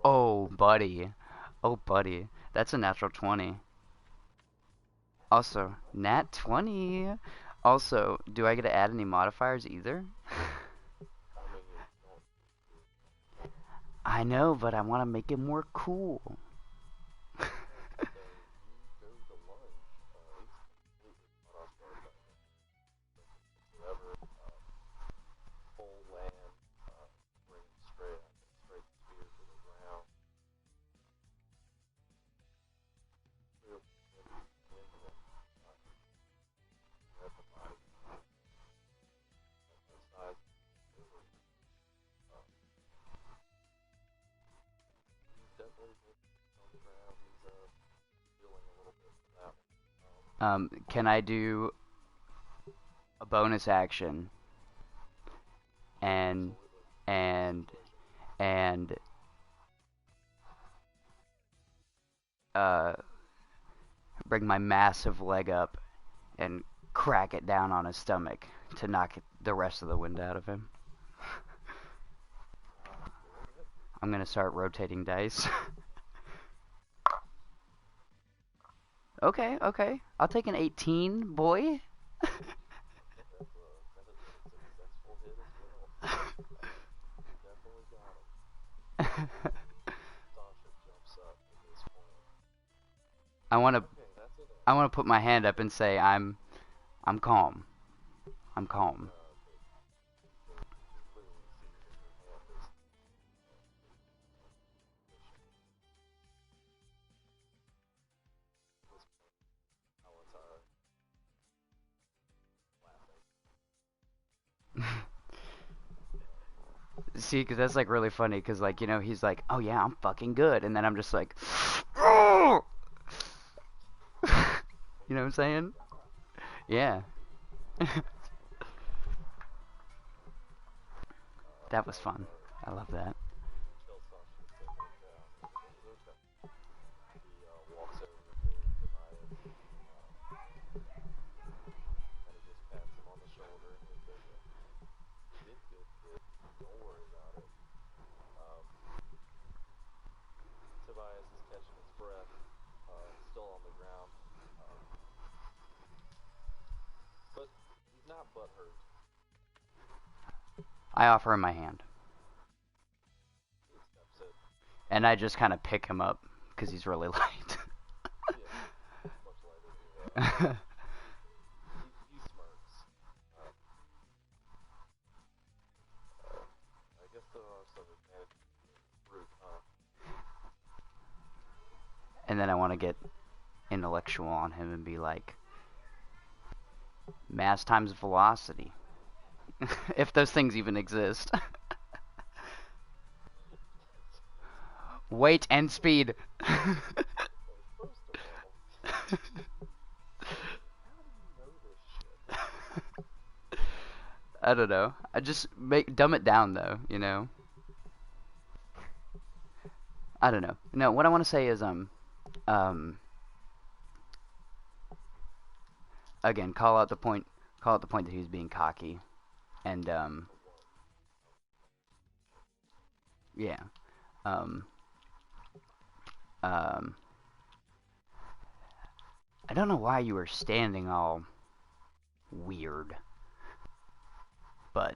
Oh, buddy. Oh, buddy. That's a natural 20. Also, nat 20. Also, do I get to add any modifiers either? I know, but I want to make it more cool. Can I do a bonus action and and and uh bring my massive leg up and crack it down on his stomach to knock the rest of the wind out of him? I'm gonna start rotating dice. Okay, okay. I'll take an 18, boy. I want to I want to put my hand up and say I'm calm. I'm calm. See, because that's like really funny. Because like he's like, oh yeah, I'm fucking good, and then I'm just like, oh! You know what I'm saying? Yeah. That was fun. I love that. I offer him my hand, and I just kind of pick him up because he's really light. And then I want to get intellectual on him and be like, mass times velocity. If those things even exist. Weight and speed. I don't know. I just dumb it down though, you know. I don't know. No, what I want to say is again, call out the point that he was being cocky, and yeah, um, um, I don't know why you were standing all weird, but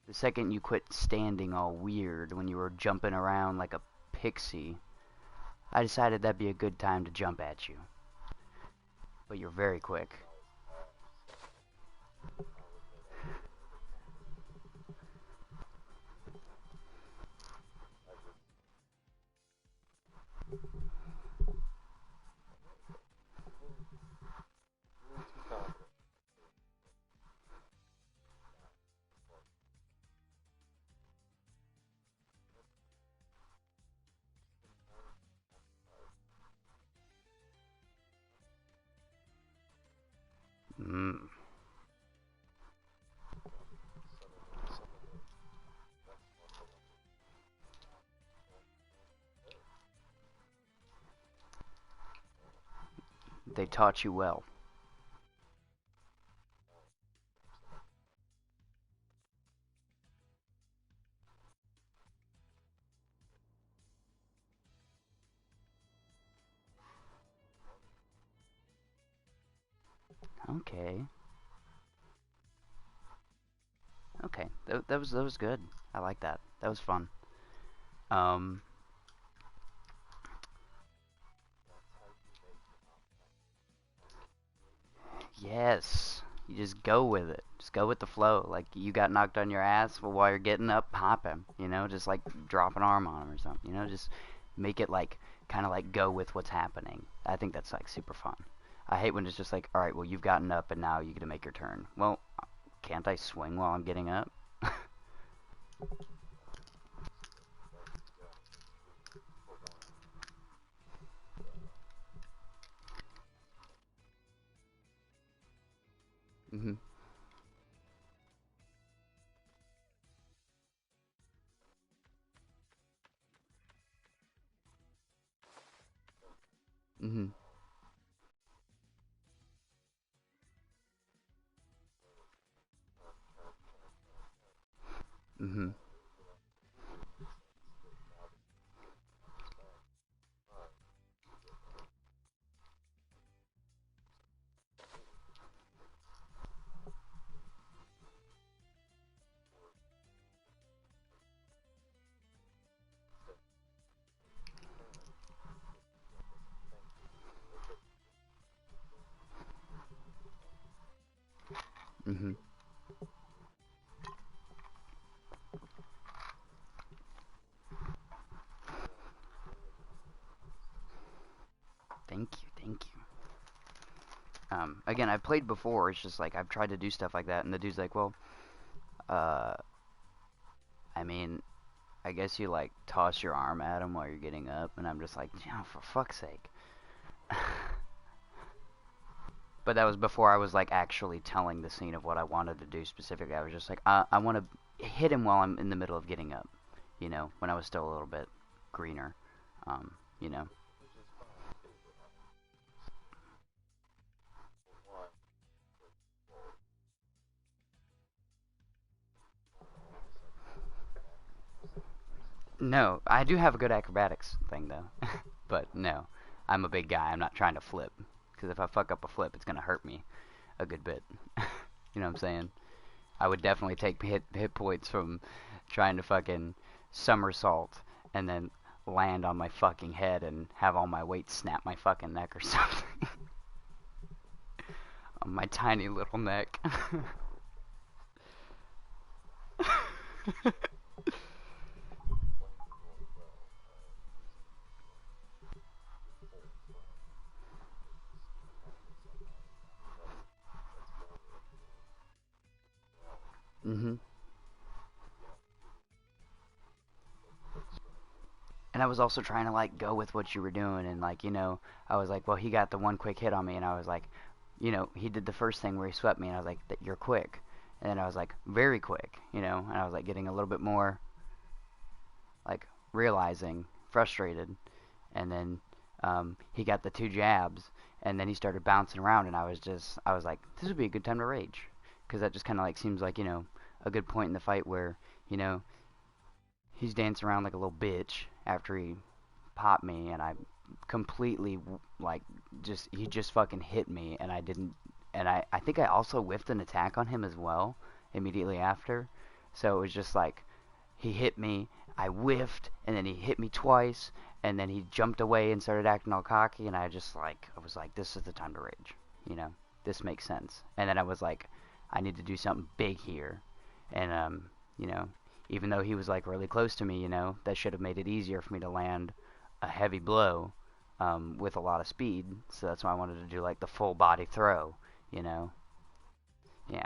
the second you quit standing all weird when you were jumping around like a pixie, I decided that'd be a good time to jump at you. But you're very quick. Mm. They taught you well. Okay. Okay. That was good. I like that. That was fun. Um. Yes. You just go with it. Just go with the flow. Like you got knocked on your ass, well, while you're getting up, pop him. You know, just like drop an arm on him or something. You know, just make it like kind of like go with what's happening. I think that's like super fun. I hate when it's just like, all right, well, you've gotten up and now you get to make your turn. Well, can't I swing while I'm getting up? Mhm. Mhm. Mhm. Mhm. Thank you. Thank you. Again, I've played before. It's just like I've tried to do stuff like that, and the dude's like, "Well, uh, I mean, I guess you like toss your arm at him while you're getting up," and I'm just like, "Yeah, for fuck's sake." But that was before I was like actually telling the scene of what I wanted to do specifically. I was just like, I want to hit him while I'm in the middle of getting up. You know, when I was still a little bit greener. You know. No, I do have a good acrobatics thing though. But no, I'm a big guy. I'm not trying to flip. Because if I fuck up a flip, it's gonna hurt me a good bit. You know what I'm saying? I would definitely take hit points from trying to fucking somersault and then land on my fucking head and have all my weight snap my fucking neck or something. On my tiny little neck. Mhm. And I was also trying to like go with what you were doing, and like, I was like, well, he got the one quick hit on me, and I was like, he did the first thing where he swept me, and I was like, that you're quick. And then I was like, very quick, and I was like getting a little bit more like realizing, frustrated, and then he got the two jabs, and then he started bouncing around, and I was like, this would be a good time to rage, because that just kind of like seems like a good point in the fight where you know he's dancing around like a little bitch after he popped me, and I completely like he just fucking hit me, and I didn't, and I think I also whiffed an attack on him as well immediately after, so it was just like he hit me, I whiffed, and then he hit me twice, and then he jumped away and started acting all cocky, and I was like, this is the time to rage, this makes sense, and then I was like, I need to do something big here, and you know, even though he was like really close to me, that should have made it easier for me to land a heavy blow with a lot of speed, so that's why I wanted to do like the full body throw, you know, yeah.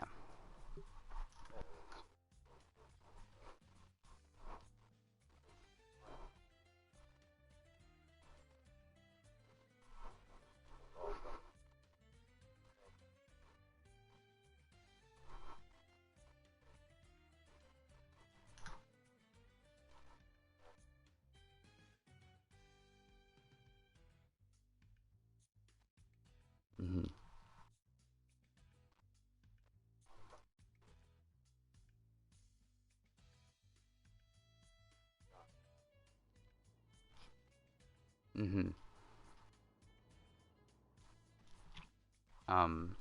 Mhm. Mhm. Um.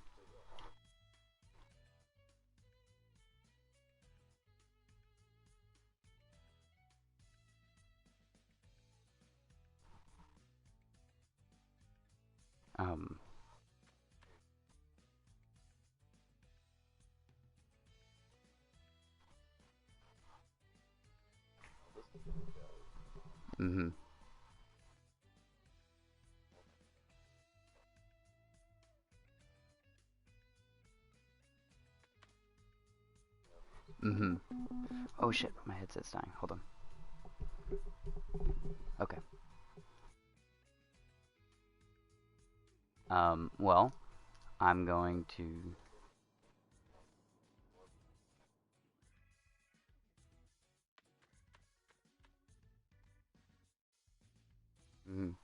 Um. Mhm. Mhm. Oh shit, my headset's dying. Hold on. Okay. Well, I'm going to. Mhm.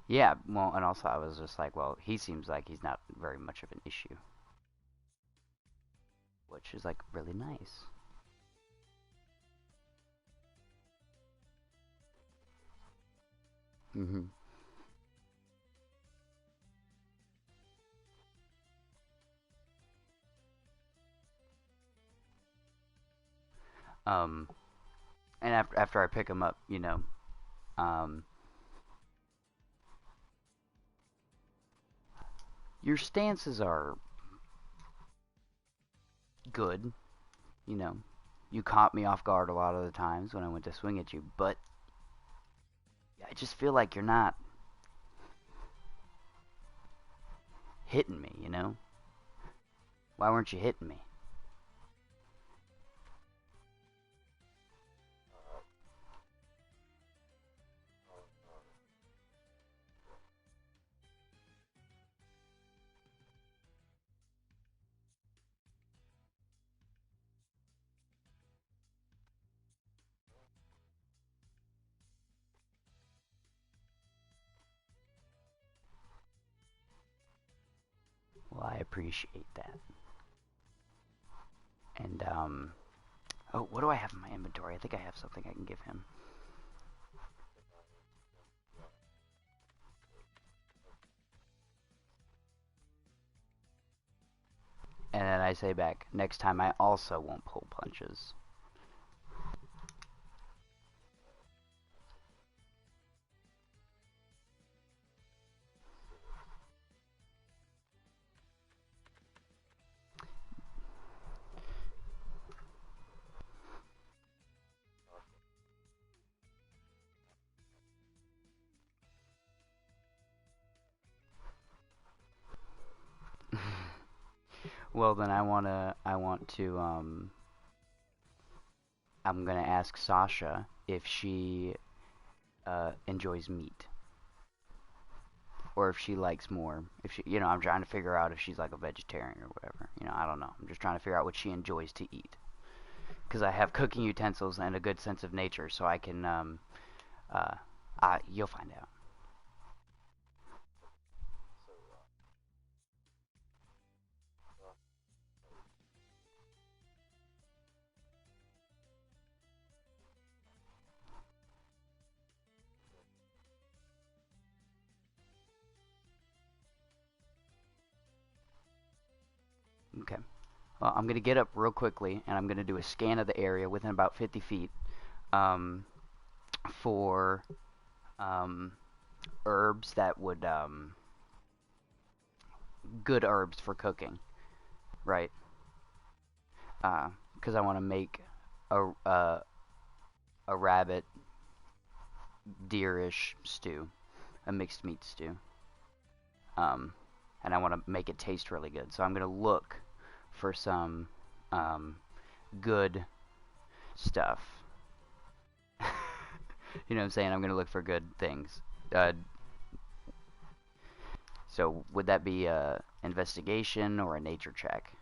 Yeah. Well, and also I was just like, well, he seems like he's not very much of an issue, which is like really nice. Mhm. Um. And after I pick him up, um, your stances are good. You know, you caught me off guard a lot of the times when I went to swing at you, but I just feel like you're not hitting me. Why weren't you hitting me? Well, I appreciate that. And oh, what do I have in my inventory? I think I have something I can give him. And then I say back, next time I also won't pull punches. Well, then I'm gonna ask Sasha if she enjoys meat, or if she likes more. If she, I'm trying to figure out if she's like a vegetarian or whatever. I don't know. I'm just trying to figure out what she enjoys to eat. Because I have cooking utensils and a good sense of nature, so I can, you'll find out. Okay. Well, I'm going to get up real quickly, and I'm going to do a scan of the area within about 50 feet um, for herbs that would, good herbs for cooking, right? Because I want to make a rabbit deerish stew, a mixed meat stew. And I want to make it taste really good. So I'm going to look for some good stuff. You know what I'm saying? I'm going to look for good things. So would that be a investigation or a nature check?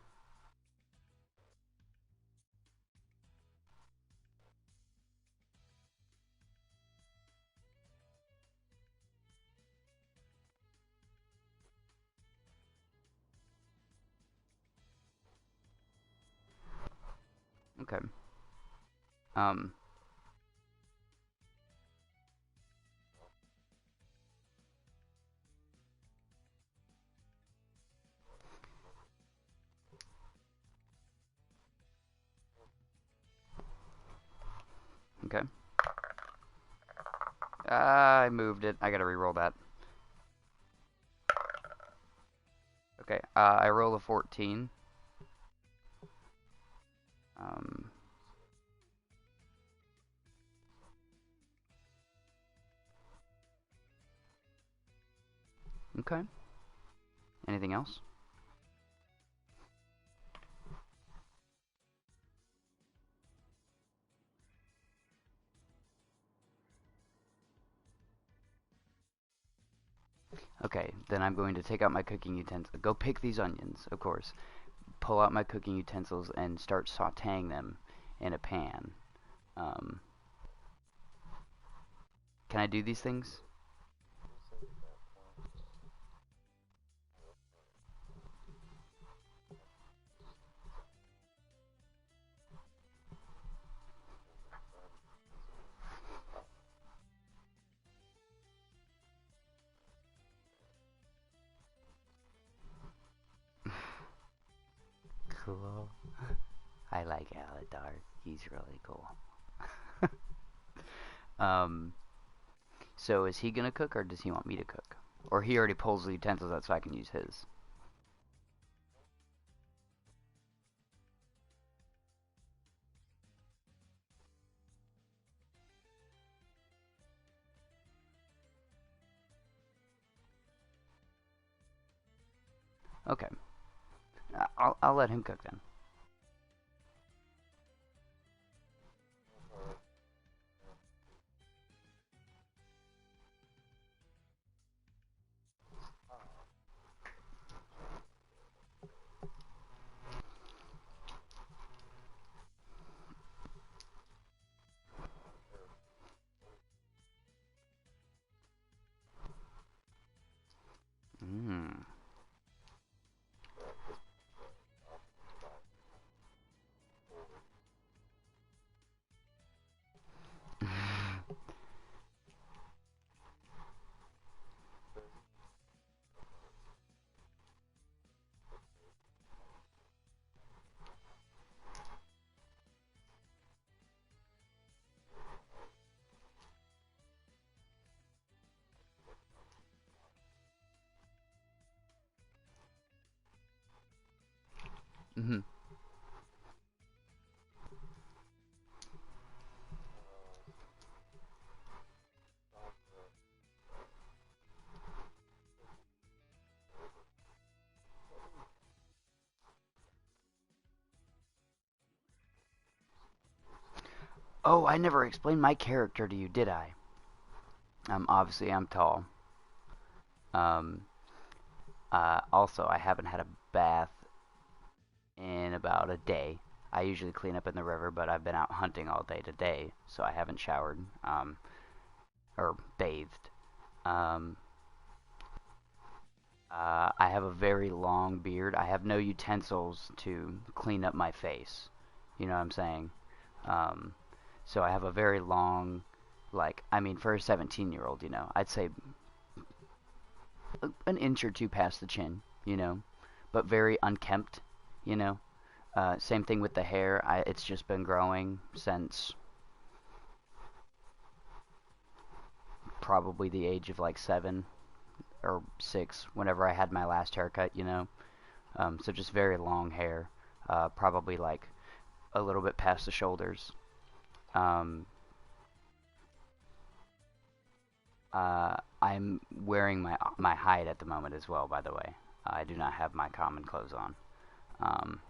Okay. Um, okay. I moved it. I gotta re-roll that. Okay. I roll a 14. Um, okay. Anything else? Okay, then I'm going to take out my cooking utensils. Go pick these onions, of course. Pull out my cooking utensils and start sauteing them in a pan. Um, can I do these things? Cool. I like Aladar. He's really cool. um, so is he gonna cook, or does he want me to cook? Or he already pulls the utensils out so I can use his? Okay. I'll let him cook then. Mmm. Mm-hmm. Oh, I never explained my character to you, did I? Obviously I'm tall. Um, also, I haven't had a bath in about a day. I usually clean up in the river, but I've been out hunting all day today, so I haven't showered, or bathed. Um, I have a very long beard. I have no utensils to clean up my face. You know what I'm saying? Um, so I have a very long, like, I mean, for a 17-year-old, I'd say an inch or two past the chin, but very unkempt, you know. Same thing with the hair. It's just been growing since probably the age of like 7 or 6, whenever I had my last haircut. So just very long hair, probably like a little bit past the shoulders. Um, I'm wearing my hide at the moment as well, by the way. I do not have my common clothes on. Um,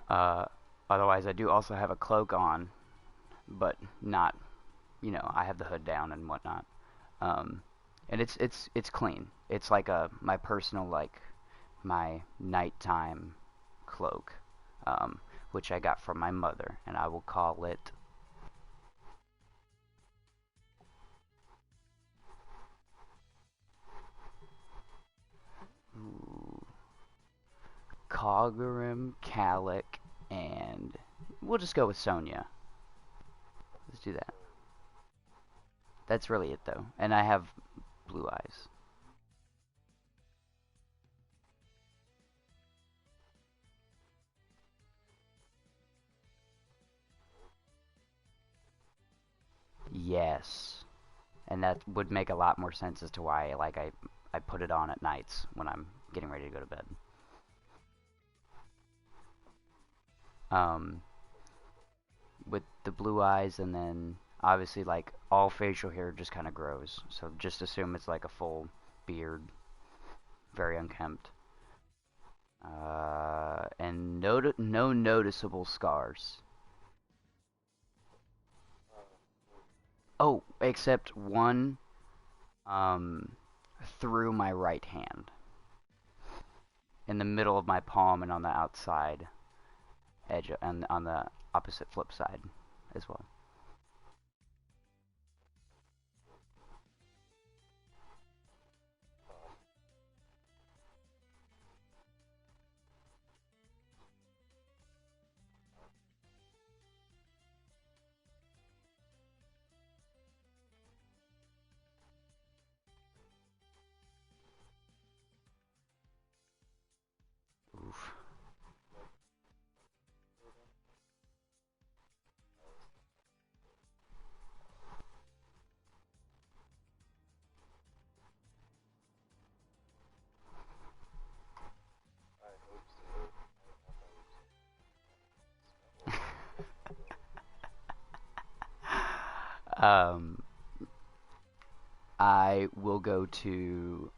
uh, Otherwise, I do also have a cloak on, but not, I have the hood down and whatnot. Um, and it's clean. It's like my personal, like, my nighttime cloak, um, which I got from my mother, and I will call it ooh, Cogrim, Calic, and we'll just go with Sonia. Let's do that. That's really it, though. And I have blue eyes. Yes. And that would make a lot more sense as to why, like, I put it on at nights when I'm getting ready to go to bed. Um, with the blue eyes, and then obviously, like, all facial hair just kind of grows. So just assume it's like a full beard, very unkempt. And no noticeable scars. Oh, except one um, through my right hand, in the middle of my palm and on the outside edge, and on the opposite flip side as well. Oof. um, I will go to.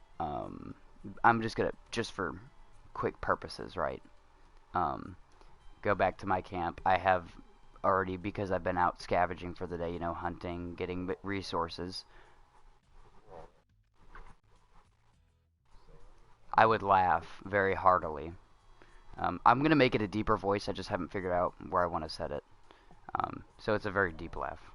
I'm just gonna, just for quick purposes, right? Um, Go back to my camp. I have already, because I've been out scavenging for the day, hunting, getting resources. I would laugh very heartily. I'm gonna make it a deeper voice. I just haven't figured out where I want to set it. So it's a very deep laugh.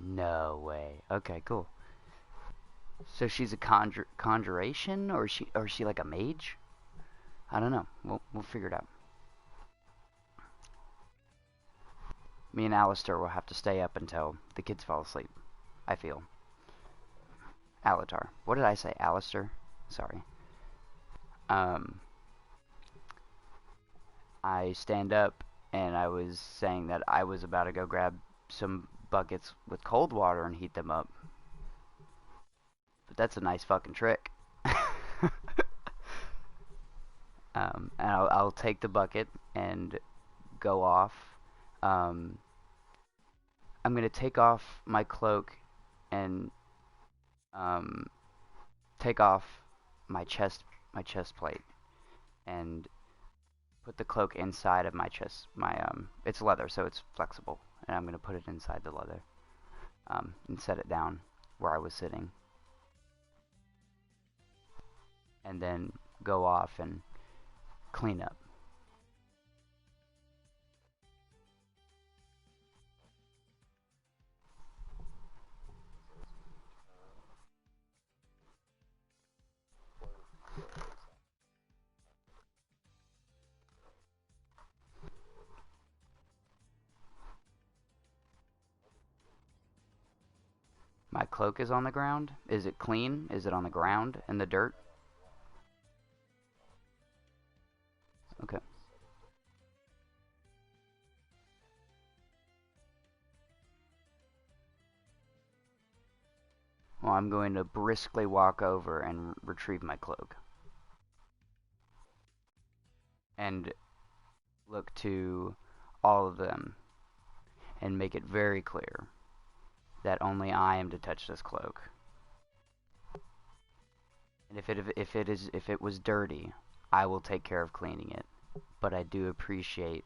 No way. Okay, cool. So she's a conjuration, or is she like a mage? I don't know. We'll figure it out. Me and Alistair will have to stay up until the kids fall asleep. I feel. Alatar. What did I say? Alistair? Sorry. Um, I stand up, and I was saying that I was about to go grab some buckets with cold water and heat them up. But that's a nice fucking trick. And I'll take the bucket and go off. Um, I'm gonna take off my cloak and um, take off my chest plate and put the cloak inside of my chest. It's leather, so it's flexible, and I'm gonna put it inside the leather and set it down where I was sitting, and then go off and clean up. My cloak is on the ground. Is it clean? Is it on the ground in the dirt? Okay. Well, I'm going to briskly walk over and retrieve my cloak. And look to all of them and make it very clear that only I am to touch this cloak. And if it was dirty, I will take care of cleaning it. But I do appreciate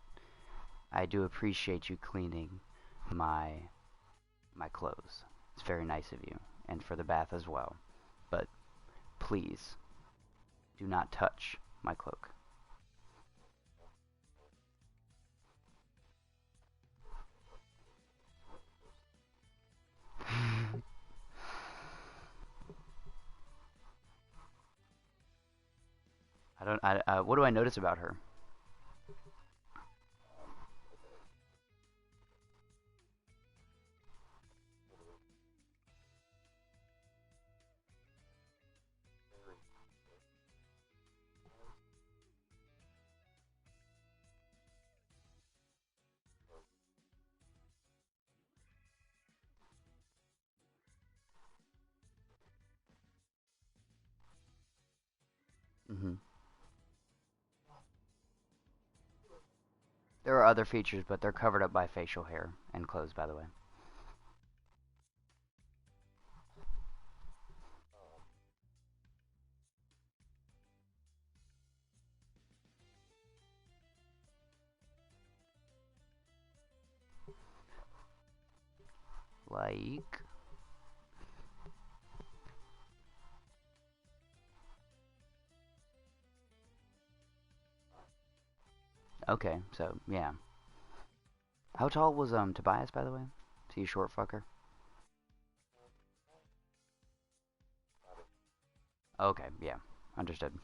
you cleaning my clothes. It's very nice of you, and for the bath as well. But please do not touch my cloak. What do I notice about her? Hmm. There are other features, but they're covered up by facial hair and clothes, by the way. Like... Okay, so, yeah. How tall was, Tobias, by the way? Is he a short fucker? Okay, yeah. Understood.